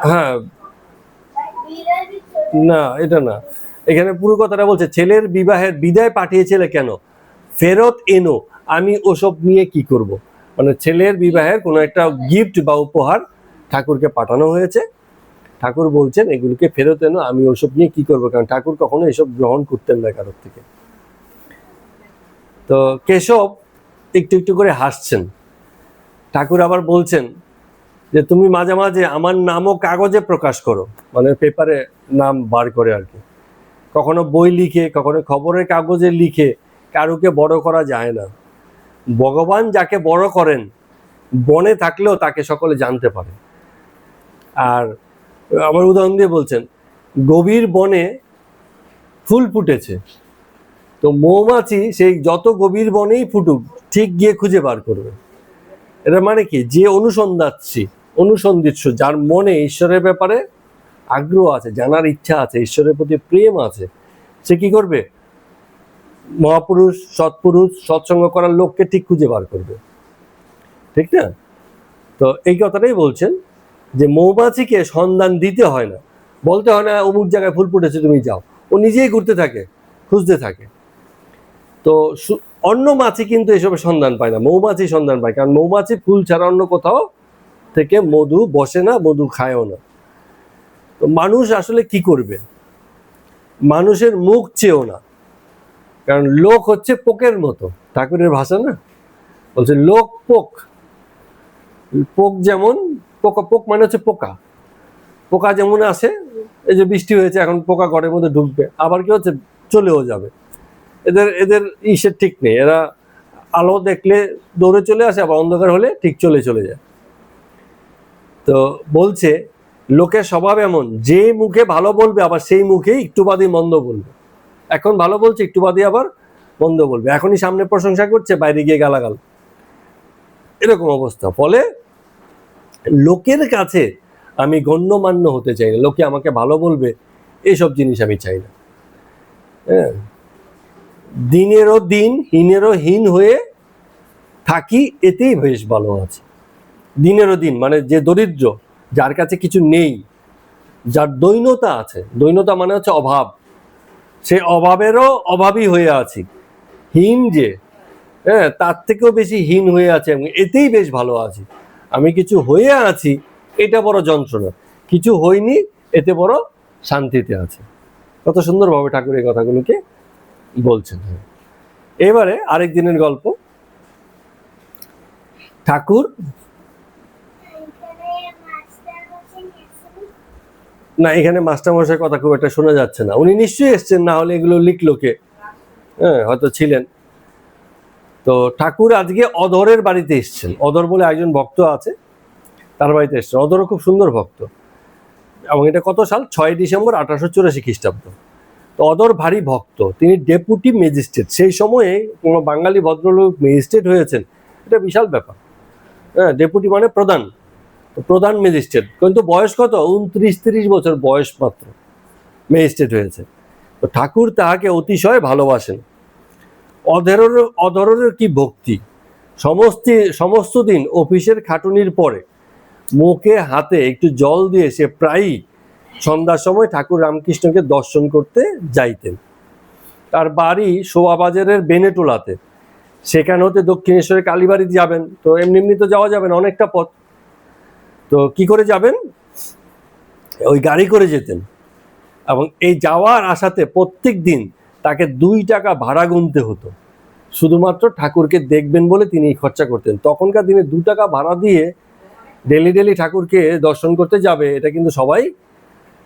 হ্যাঁ, না এটা না, এখানে পুরো কথাটা বলছে ছেলের বিবাহের বিদায় পাঠিয়েছিলে কেন, ফেরত এনো আমি ওসব নিয়ে কি করব। মানে ছেলের বিবাহের কোনো একটা গিফট বা উপহার ঠাকুরকে পাঠানো হয়েছে, ঠাকুর বলছেন এগুলোকে ফেরত এনো আমি ওসব নিয়ে কি করবো, কারণ ঠাকুর কখনো এসব গ্রহণ করতেন না কারোর থেকে। তো কেশব একটু একটু করে হাসছেন। ঠাকুর আবার বলছেন যে তুমি মাঝে মাঝে আমার নামও কাগজে প্রকাশ করো, মানে পেপারে নাম বার করে আর কি। কখনো বই লিখে, কখনো খবরের কাগজে লিখে কারুকে বড় করা যায় না। ভগবান যাকে বড় করেন বনে থাকলেও তাকে সকলে জানতে পারে। আর আমার উদাহরণ দিয়ে বলছেন, গভীর বনে ফুল ফুটেছে, তো মৌমাছি সেই যত গভীর বনেই ফুটুক ঠিক গিয়ে খুঁজে বার করবে। এটা মানে কি, যে অনুসন্ধিৎসু, যার মনে ঈশ্বরের ব্যাপারে আগ্রহ আছে, জানার ইচ্ছা আছে, ঈশ্বরের প্রতি প্রেম আছে, সে কি করবে, মহাপুরুষ, সৎপুরুষ, সৎসঙ্গ করার লোককে ঠিক খুঁজে বার করবে, ঠিক না? তো এই কথাটাই বলছেন যে মৌমাছিকে সন্ধান দিতে হয় না, বলতে হয় না অমুক জায়গায় ফুল ফুটেছে তুমি যাও, ও নিজেই ঘুরতে থাকে, খুঁজতে থাকে। তো অন্য মাছি কিন্তু এসবের সন্ধান পায় না, মৌমাছি সন্ধান পায়, কারণ মৌমাছি ফুল ছাড়া অন্য কোথাও থেকে মধু বসে না, মধু খায়ও না। তো মানুষ আসলে কি করবে? মানুষের মুখ চেয়েও না, কারণ লোক হচ্ছে পোকের মতো, ঠাকুরের ভাষা না, বলছে লোক পোক। পোক যেমন পোকা, পোক মানে হচ্ছে পোকা, পোকা যেমন আসে, এই যে বৃষ্টি হয়েছে এখন পোকা ঘরের মধ্যে ঢুকবে, আবার কি হচ্ছে চলেও যাবে। এদের এদের ইসের ঠিক নেই, এরা আলো দেখলে দৌড়ে চলে আসে, আবার অন্ধকার হলে ঠিক চলে যায়। তো বলছে লোকের স্বভাব এমন, যে মুখে ভালো বলবে আবার সেই মুখেই একটু বাদে মন্দ বলবে। এখন ভালো বলছে, একটু বাদে আবার মন্দ বলবে, এখনই সামনে প্রশংসা করছে, বাইরে গিয়ে গালাগাল, এরকম অবস্থা। ফলে লোকের কাছে আমি গণ্যমান্য হতে চাই না, লোকে আমাকে ভালো বলবে এইসব জিনিস আমি চাই না। হ্যাঁ, দিনেরও দিন হীনেরও হীন হয়ে থাকি, এতেই বেশ ভালো আছে। দিনেরও দিন মানে যে দরিদ্র, যার কাছে কিছু নেই, যার দৈন্যতা আছে, দৈন্যতা মানে হচ্ছে অভাব, সে অভাবেরও অভাবী হয়ে আছি, হীন যে, হ্যাঁ, তার থেকেও বেশি হীন হয়ে আছে, এবং এতেই বেশ ভালো আছি। আমি কিছু হয়ে আছি, এটা বড় যন্ত্রণা, কিছু হয়নি, এতে বড় শান্তিতে আছে। কত সুন্দরভাবে ঠাকুর এই কথাগুলোকে বলছেন। এবারে আরেক দিনের গল্প। ঠাকুর, না এখানে মাস্টারমশাইয়ের কথা খুব একটা শোনা যাচ্ছে না, উনি নিশ্চয়ই এসছেন, না হলে এগুলো লিখলো কে? হ্যাঁ, হয়তো ছিলেন। তো ঠাকুর আজকে অধরের বাড়িতে এসছেন, অধর বলে একজন ভক্ত আছে, তার বাড়িতে এসছেন। অধরও খুব সুন্দর ভক্ত, এবং এটা কত সাল? 6 ডিসেম্বর 1884 খ্রিস্টাব্দ। তো অধর ভারী ভক্ত, তিনি ডেপুটি ম্যাজিস্ট্রেট, সেই সময়ে কোনো বাঙালি ভদ্রলোক ম্যাজিস্ট্রেট হয়েছেন, এটা বিশাল ব্যাপার। হ্যাঁ, ডেপুটি মানে প্রধান, প্রধান ম্যাজিস্ট্রেট, কিন্তু বয়স কত? 29-30 বছর বয়স মাত্র ম্যাজিস্ট্রেট হয়েছে। তো ঠাকুর তাহাকে অতিশয় ভালোবাসেন। অধরের কি ভক্তি! সমস্ত দিন অফিসের খাটুনির পরে মুখে হাতে একটু জল দিয়ে সে প্রায়ই সন্ধ্যার সময় ঠাকুর রামকৃষ্ণকে দর্শন করতে যাইতেন। তার বাড়ি শোভাবাজারের বেনেটোলাতে, সেখান হতে দক্ষিণেশ্বরের কালীবাড়ি যাবেন, তো এমনি তো যাওয়া যাবে না, অনেকটা পথ। তো কি করে যাবেন? ওই গাড়ি করে যেতেন, এবং এই যাওয়ার আশাতে প্রত্যেক দিন তাকে 2 টাকা ভাড়া গুনতে হতো, শুধুমাত্র ঠাকুরকে দেখবেন বলে তিনি এই খরচা করতেন। তখনকার দিনে 2 টাকা ভাড়া দিয়ে ডেলি ঠাকুরকে দর্শন করতে যাবে, এটা কিন্তু সবাই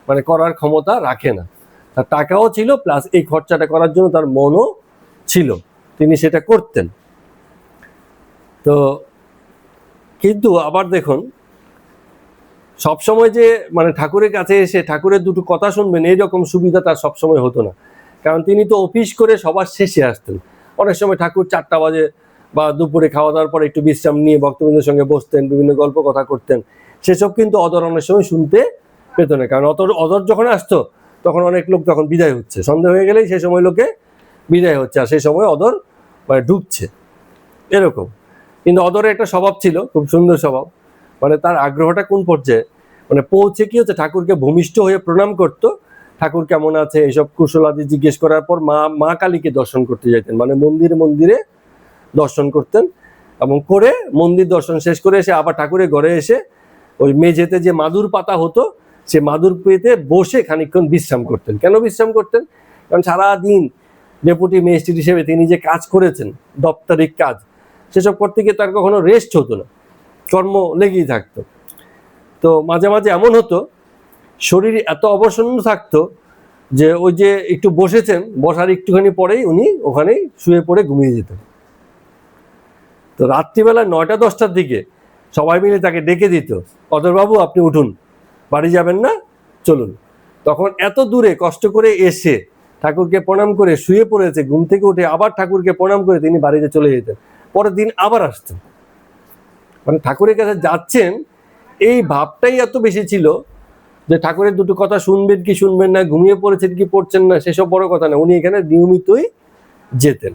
মানে করার ক্ষমতা রাখে না। তার টাকাও ছিল, প্লাস এই খরচাটা করার জন্য তার মনও ছিল, তিনি সেটা করতেন। তো কিন্তু আবার দেখুন, সবসময় যে মানে ঠাকুরের কাছে এসে ঠাকুরের দুটো কথা শুনবেন এইরকম সুবিধা তার সবসময় হতো না, কারণ তিনি তো অফিস করে সবার শেষে আসতেন। অনেক সময় ঠাকুর 4টা বাজে বা দুপুরে খাওয়া দাওয়ার পরে একটু বিশ্রাম নিয়ে ভক্তবৃন্দের সঙ্গে বসতেন, বিভিন্ন গল্প কথা করতেন, সেসব কিন্তু অধর অনেক সময় শুনতে পেত না, কারণ অধর যখন আসতো তখন অনেক লোক তখন বিদায় হচ্ছে, সন্ধ্যা হয়ে গেলেই সেই সময় লোকে বিদায় হচ্ছে, আর সেই সময় অধর মানে ঢুকছে, এরকম। কিন্তু অধরের একটা স্বভাব ছিল, খুব সুন্দর স্বভাব, মানে তার আগ্রহটা কোন পর্যায়ে, মানে পৌঁছে কি হচ্ছে ঠাকুরকে ভূমিষ্ঠ হয়ে প্রণাম করত, ঠাকুর কেমন আছে এইসব কুশলাদি জিজ্ঞেস করার পর মা কালীকে দর্শন করতে যেতেন, মানে মন্দিরে দর্শন করতেন, এবং করে মন্দির দর্শন শেষ করে এসে আবার ঠাকুরের ঘরে এসে ওই মেঝেতে যে মাদুর পাতা হতো, সে মাদুর পেতে বসে খানিকক্ষণ বিশ্রাম করতেন। কেন বিশ্রাম করতেন? কারণ সারাদিন ডেপুটি ম্যাজিস্ট্রেট হিসেবে তিনি যে কাজ করেছেন, দপ্তরিক কাজ, সেসব করতে গিয়ে তার কখনো রেস্ট হতো না, কর্ম লেগেই থাকতো। তো মাঝে মাঝে এমন হতো, শরীর এত অবসন্ন থাকতো যে ওই যে একটু বসেছেন, বসার একটুখানি পরেই উনি ওখানেই শুয়ে পড়ে ঘুমিয়ে যেতেন। তো রাত্রিবেলা 9টা-10টার দিকে সবাই মিলে তাকে ডেকে দিত, অধরবাবু আপনি উঠুন, বাড়ি যাবেন না, চলুন। তখন এত দূরে কষ্ট করে এসে ঠাকুরকে প্রণাম করে শুয়ে পড়েছে, ঘুম থেকে উঠে আবার ঠাকুরকে প্রণাম করে তিনি বাড়িতে চলে যেতেন, পরের দিন আবার আসতেন। মানে ঠাকুরের কাছে যাচ্ছেন এই ভাবটাই এত বেশি ছিল যে ঠাকুরের দুটো কথা শুনবেন কি শুনবেন না, ঘুমিয়ে পড়েছেন কি পড়ছেন না, সেসব বড় কথা না, উনি এখানে নিয়মিতই যেতেন।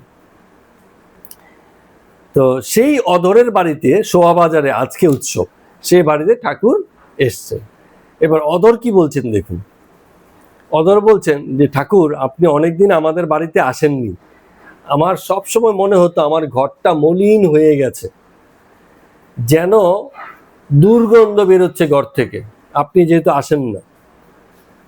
তো সেই অধরের বাড়িতে শোভাবাজারে আজকে উৎসব, সেই বাড়িতে ঠাকুর এসছে। এবার অধর কি বলছেন দেখুন। অধর বলছেন যে ঠাকুর আপনি অনেকদিন আমাদের বাড়িতে আসেননি, আমার সব সময় মনে হতো আমার ঘরটা মলিন হয়ে গেছে, যেন দুর্গন্ধ বেরোচ্ছে ঘর থেকে, আপনি যেহেতু আসেন না।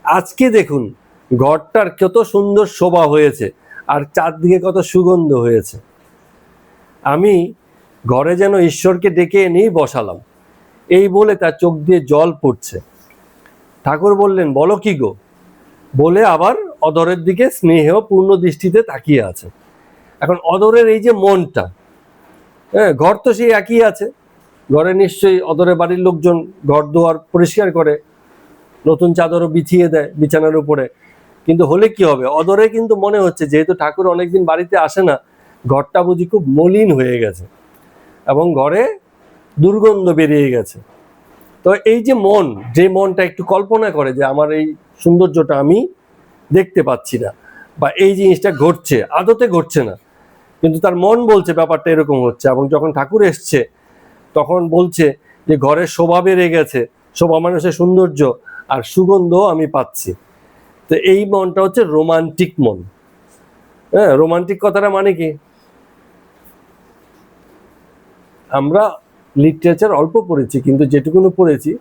আজকে দেখুন ঘরটার কত সুন্দর শোভা হয়েছে আর চারদিকে কত সুগন্ধ হয়েছে। আমি ঘরে যেন ঈশ্বরকে ডেকে এনেই বসালাম। এই বলে তার চোখ দিয়ে জল পড়ছে। ঠাকুর বললেন বলো কি গো, বলে আবার অধরের দিকে স্নেহ পূর্ণ দৃষ্টিতে তাকিয়ে আছে। এখন অধরের এই যে মনটা, হ্যাঁ, ঘর তো সেই একই আছে, ঘরে নিশ্চয়ই অধরের বাড়ির লোকজন ঘর দুয়ার পরিষ্কার করে, নতুন চাদরও বিছিয়ে দেয় বিছানার উপরে, কিন্তু হলে কি হবে, অধরে কিন্তু মনে হচ্ছে যেহেতু ঠাকুর অনেকদিন বাড়িতে আসে না, ঘরটা বুঝি খুব মলিন হয়ে গেছে এবং ঘরে দুর্গন্ধ বেরিয়ে গেছে। তো এই যে মন, যে মনটা একটু কল্পনা করে যে আমার এই সৌন্দর্যটা আমি দেখতে পাচ্ছি না, বা এই জিনিসটা ঘটছে, আদতে ঘটছে না, কিন্তু তার মন বলছে ব্যাপারটা এরকম হচ্ছে। এবং যখন ঠাকুর এসছে তখন বলছে যে ঘরের শোভা বেড়ে গেছে, শোভা মানুষের সৌন্দর্য আর সুগন্ধ আমি পাচ্ছি। তো এই মনটা হচ্ছে রোমান্টিক মন। হ্যাঁ, রোমান্টিক কথাটা মানে কি, আমরা লিটারেচার অল্প পড়েছি, কিন্তু যেটুকুনো পড়েছি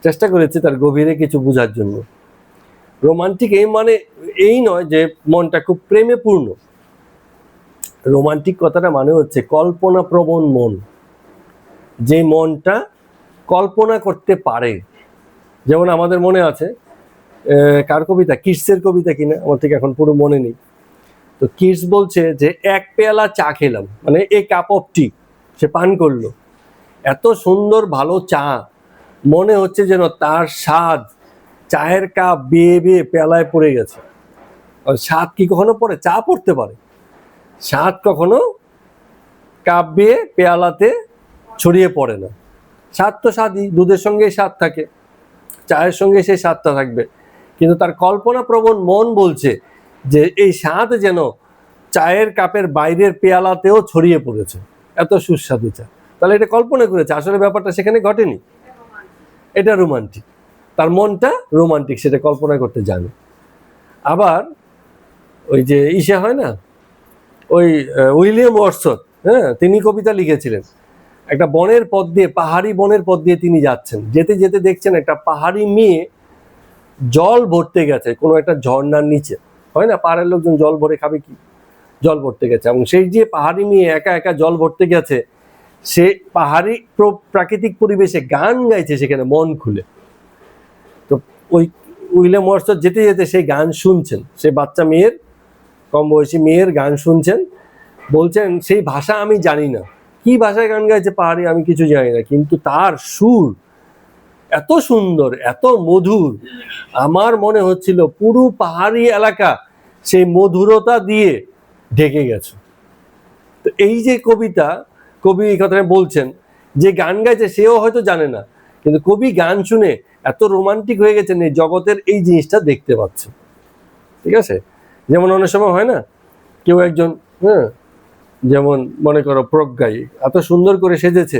চেষ্টা করেছি তার গভীরে কিছু বোঝার জন্য। রোমান্টিক এই মানে এই নয় যে মনটা খুব প্রেমে পূর্ণ। রোমান্টিক কথাটা মানে হচ্ছে কল্পনা প্রবণ মন, যে মনটা কল্পনা করতে পারে। যেমন আমাদের মনে আছে কার কবিতা, কিটসের কবিতা কিনা, আমার ঠিক এখন পুরো মনে নেই। তো কিটস বলছে যে এক পেয়ালা চা খেলাম, মানে এ কাপ অফ টি, সে পান করলো, এত সুন্দর ভালো চা, মনে হচ্ছে যেন তার স্বাদ চায়ের কাপ বেয়ে বেয়ে পেয়ালায় পড়ে গেছে। আর স্বাদ কি কখনো পড়ে? চা পড়তে পারে, স্বাদ কখনো কাপ বেয়ে পেয়ালাতে ছড়িয়ে পড়ে না। স্বাদ তো স্বাদই, দুধের সঙ্গে স্বাদ থাকে, চায়ের সঙ্গে সেই স্বাদটা থাকবে, কিন্তু তার কল্পনা প্রবণ মন বলছে যে এই স্বাদ যেন চায়ের কাপের বাইরের পেয়ালাতেও ছড়িয়ে পড়েছে, এত সুস্বাদু চা। তাহলে এটা কল্পনা করেছে, আসলে ব্যাপারটা সেখানে ঘটেনি। এটা রোমান্টিক, তার মনটা রোমান্টিক, সেটা কল্পনা করতে জানে। আবার ওই যে ইসে হয় না, ওই উইলিয়াম ওয়ার্ডসওয়ার্থ, হ্যাঁ, তিনি কবিতা লিখেছিলেন, একটা বনের পথ দিয়ে, পাহাড়ি বনের পথ দিয়ে তিনি যাচ্ছেন, যেতে যেতে দেখছেন একটা পাহাড়ি মেয়ে জল ভরতে গেছে কোনো একটা ঝর্ণার নিচে। হয় না, পাহাড়ের লোকজন জল ভরে খাবে কি, জল ভরতে গেছে, এবং সেই যে পাহাড়ি মেয়ে একা একা জল ভরতে গেছে, সে পাহাড়ি প্রাকৃতিক পরিবেশে গান গাইছে সেখানে মন খুলে। তো ওই উইলিয়াম ওয়ার্ডসওয়ার্থ যেতে যেতে সেই গান শুনছেন, সেই বাচ্চা মেয়ের, কম বয়সী মেয়ের গান শুনছেন, বলছেন সেই ভাষা আমি জানি না, কি ভাষায় গান গাইছে পাহাড়ি আমি কিছু জানি না, কিন্তু তার সুর এত সুন্দর, এত মধুর, আমার মনে হচ্ছিল পুরো পাহাড়ি এলাকা সেই মধুরতা দিয়ে ঢেকে গেছে। তো এই যে কবিতা, কবি এই কথাটা বলছেন, যে গান গাইছে সেও হয়তো জানে না, কিন্তু কবি গান শুনে এত রোমান্টিক হয়ে গেছেন, এই জগতের এই জিনিসটা দেখতে পাচ্ছে। ঠিক আছে, যেমন অনেক সময় হয় না, কেউ একজন, হ্যাঁ, যেমন মনে করো প্রজ্ঞাই এত সুন্দর করে সেজেছে,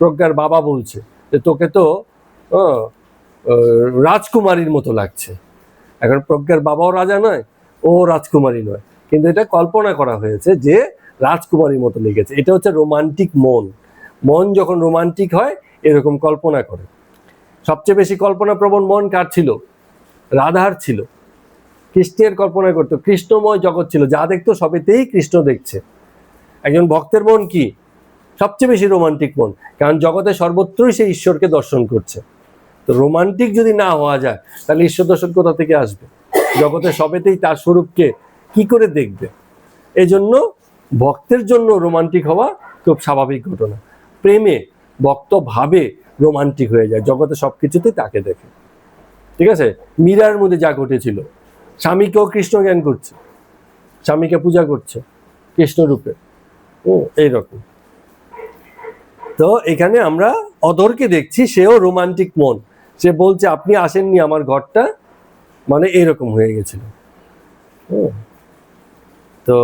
প্রজ্ঞার বাবা বলছে যে তোকে তো রাজকুমারীর মতো লাগছে। এখন প্রজ্ঞার বাবাও রাজা নয়, ও রাজকুমারী নয়, কিন্তু এটা কল্পনা করা হয়েছে যে রাজকুমারীর মতো লেগেছে। এটা হচ্ছে রোমান্টিক মন। মন যখন রোমান্টিক হয় এরকম কল্পনা করে। সবচেয়ে বেশি কল্পনা প্রবণ মন কার ছিল? রাধার ছিল। কৃষ্ণের কল্পনা করতো, কৃষ্ণময় জগৎ ছিল, যা দেখতো সবেতেই কৃষ্ণ দেখছে। একজন ভক্তের মন কি? সবচেয়ে বেশি রোমান্টিক মন, কারণ জগতে সর্বত্রই সে ঈশ্বরকে দর্শন করছে। তো রোমান্টিক যদি না হওয়া যায় তাহলে ঈশ্বর দর্শন কোথা থেকে আসবে? জগতে সবেতেই তার স্বরূপকে কি করে দেখবে? এই জন্য ভক্তের জন্য রোমান্টিক হওয়া খুব স্বাভাবিক ঘটনা। প্রেমে ভক্ত ভাবে রোমান্টিক হয়ে যায়, জগতে সবকিছুতেই তাকে দেখে। ঠিক আছে, মীরার মধ্যে যা ঘটেছিল, স্বামীকেও কৃষ্ণ জ্ঞান করছে, স্বামীকে পূজা করছে কৃষ্ণ রূপে, এইরকম। তো এখানে আমরা অধরকে দেখছি, সেও রোমান্টিক মন, সে বলছে আপনি আসেননি আমার ঘরটা, মানে এরকম হয়ে গেছিল। তো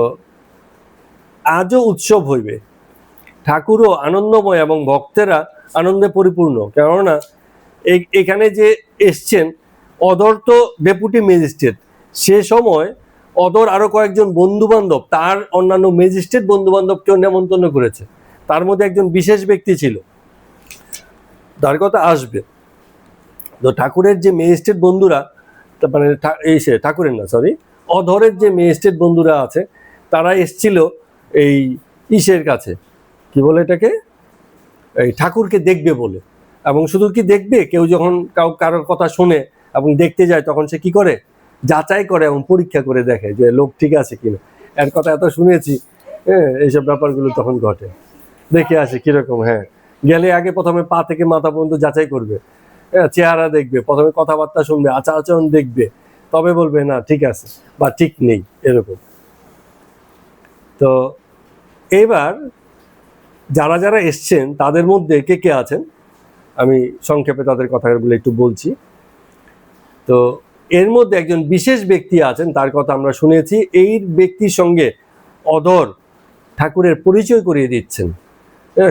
আজও উৎসব হইবে, ঠাকুরও আনন্দময় এবং ভক্তেরা আনন্দে পরিপূর্ণ। কেননা এখানে যে এসছেন অদর তো ডেপুটি ম্যাজিস্ট্রেট, সে সময় অদর আরো কয়েকজন বন্ধু বান্ধব তার অন্যান্য ম্যাজিস্ট্রেট বন্ধু বান্ধবকেও নেমন্তন্ন করেছে, তার মধ্যে একজন বিশেষ ব্যক্তি ছিল, তার কথা আসবে। তো ঠাকুরের যে ম্যাজিস্ট্রেট বন্ধুরা, মানে ঠাকুরের না সরি, অধরের যে ম্যাজিস্ট্রেট বন্ধুরা আছে, তারা এসছিল এই ইসের কাছে, কি বলে এটাকে, এই ঠাকুরকে দেখবে বলে। এবং শুধু কি দেখবে, কেউ যখন কারোর কথা শুনে এবং দেখতে যায় তখন সে কি করে, যাচাই করে এবং পরীক্ষা করে দেখে যে লোক ঠিক আছে কিনা। এর কথা এত শুনেছি, হ্যাঁ, এইসব ব্যাপারগুলো তখন ঘটে, দেখে আসে কিরকম। হ্যাঁ, গেলে আগে প্রথমে পা থেকে মাথা পর্যন্ত যাচাই করবে, হ্যাঁ, চেহারা দেখবে, প্রথমে কথাবার্তা শুনবে, আচার আচরণ দেখবে, তবে বলবে না ঠিক আছে বা ঠিক নেই, এরকম। তো এবার যারা যারা এসছেন তাদের মধ্যে কে কে আছেন আমি সংক্ষেপে তাদের কথাগুলো একটু বলছি। তো এর মধ্যে একজন বিশেষ ব্যক্তি আছেন, তার কথা আমরা শুনেছি। এই ব্যক্তির সঙ্গে অধর ঠাকুরের পরিচয় করিয়ে দিচ্ছেন।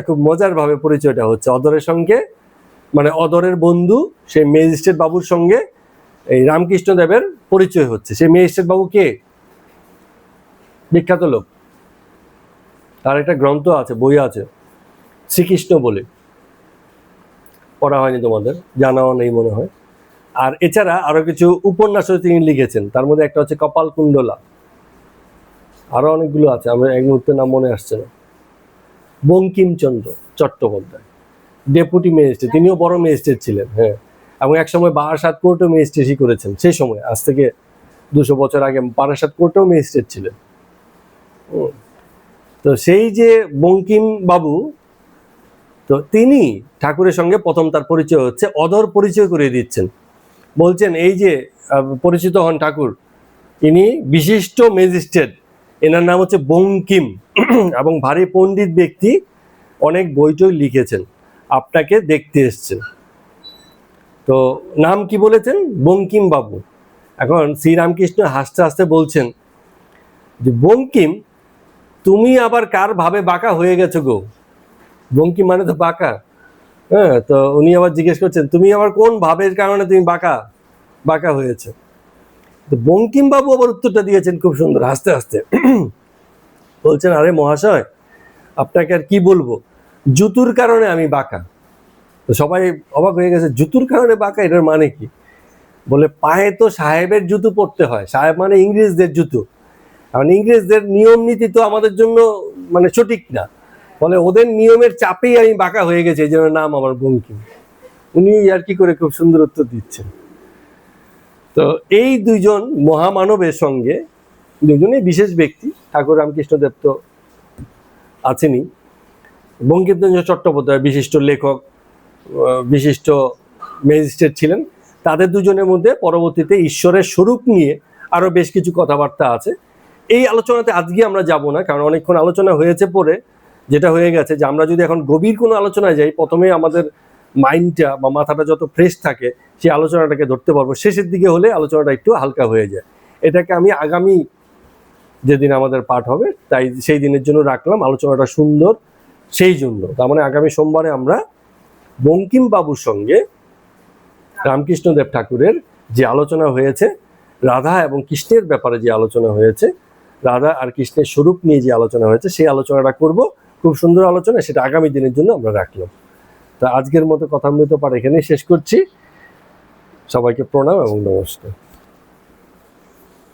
খুব মজার ভাবে পরিচয়টা হচ্ছে অধরের সঙ্গে, মানে অধরের বন্ধু সেই ম্যাজিস্ট্রেট বাবুর সঙ্গে এই রামকৃষ্ণ দেবের পরিচয় হচ্ছে। সেই ম্যাজিস্ট্রেট বাবু কে? বিখ্যাত লোক, তার একটা গ্রন্থ আছে, বই আছে, শ্রীকৃষ্ণ বলে, পড়া হয়নি তোমাদের, জানাও নেই মনে হয়। আর এছাড়া আরো কিছু উপন্যাসও তিনি লিখেছেন, তার মধ্যে একটা হচ্ছে কপাল কুণ্ডলা, আরো অনেকগুলো আছে, আমরা এক মুহূর্তে নাম মনে আসছে না। বঙ্কিমচন্দ্র চট্টোপাধ্যায়, ডেপুটি ম্যাজিস্ট্রেট, তিনিও বড় ম্যাজিস্ট্রেট ছিলেন, হ্যাঁ, এবং একসময় বারাসাত কোর্টেও ম্যাজিস্ট্রেটই করেছেন। সেই সময়, আজ থেকে 200 বছর আগে বারাসাত কোর্টেও ম্যাজিস্ট্রেট ছিলেন। তো সেই যে বঙ্কিম বাবু, তো তিনি ঠাকুরের সঙ্গে প্রথম তার পরিচয় হচ্ছে, অধর পরিচয় করিয়ে দিচ্ছেন, বলছেন এই যে পরিচিত হন ঠাকুর, ইনি বিশিষ্ট ম্যাজিস্ট্রেট, এনার নাম হচ্ছে বঙ্কিম, এবং ভারী পণ্ডিত ব্যক্তি, অনেক বইটই লিখেছেন, আপনাকে দেখতে এসছেন। তো নাম কি বলেছেন? বঙ্কিম বাবু। এখন শ্রীরামকৃষ্ণ হাসতে হাসতে বলছেন যে বঙ্কিম, তুমি আবার কার ভাবে বাঁকা হয়ে গেছো গো? বঙ্কিম মানে তো বাঁকা, হ্যাঁ। তো উনি আবার জিজ্ঞেস করছেন তুমি আবার কোন ভাবের কারণে তুমি বাঁকা বাঁকা হয়েছে? তো বঙ্কিম বাবু আবার উত্তরটা দিয়েছেন খুব সুন্দর, হাসতে হাসতে বলছেন, আরে মহাশয়, আপনাকে আর কি বলবো, জুতুর কারণে আমি বাঁকা। তো সবাই অবাক হয়ে গেছে, জুতুর কারণে বাঁকা, এটার মানে কি? বলে পায়ে তো সাহেবের জুতো পরতে হয়, সাহেব মানে ইংরেজদের জুতো, কারণ ইংরেজদের নিয়ম নীতি তো আমাদের জন্য মানে সঠিক না, ফলে ওদের নিয়মের চাপেই আমি বাঁকা হয়ে গেছি, এই জন্য নাম আমার বঙ্কিম। উনি আর কি করে খুব সুন্দর উত্তর দিচ্ছেন। তো এই দুইজন মহামানবের সঙ্গে, দুজনেই বিশেষ ব্যক্তি, ঠাকুর রামকৃষ্ণদেব তো আছেনই, বঙ্কিমচন্দ্র চট্টোপাধ্যায় বিশিষ্ট লেখক, বিশিষ্ট ম্যাজিস্ট্রেট ছিলেন। তাদের দুজনের মধ্যে পরবর্তীতে ঈশ্বরের স্বরূপ নিয়ে আরো বেশ কিছু কথাবার্তা আছে। এই আলোচনাতে আজকে আমরা যাব না, কারণ অনেকক্ষণ আলোচনা হয়েছে। পরে যেটা হয়ে গেছে যে আমরা যদি এখন গভীর কোনো আলোচনায় যাই, প্রথমে আমাদের মাইন্ডটা বা মাথাটা যত ফ্রেশ থাকে সেই আলোচনাটাকে ধরতে পারবো, শেষের দিকে হলে আলোচনাটা একটু হালকা হয়ে যায়। এটাকে আমি আগামী যেদিন আমাদের পাঠ হবে তাই সেই দিনের জন্য রাখলাম, আলোচনাটা সুন্দর সেই জন্য। তার মানে আগামী সোমবারে আমরা বঙ্কিম বাবুর সঙ্গে রামকৃষ্ণদেব ঠাকুরের যে আলোচনা হয়েছে, রাধা এবং কৃষ্ণের ব্যাপারে যে আলোচনা হয়েছে, রাধা আর কৃষ্ণের স্বরূপ নিয়ে যে আলোচনা হয়েছে, সেই আলোচনাটা করব, খুব সুন্দর আলোচনা, সেটা আগামী দিনের জন্য আমরা রাখলাম। তা আজকের মতো কথামৃত পাঠ এখানেই শেষ করছি। সবাইকে প্রণাম এবং নমস্কার।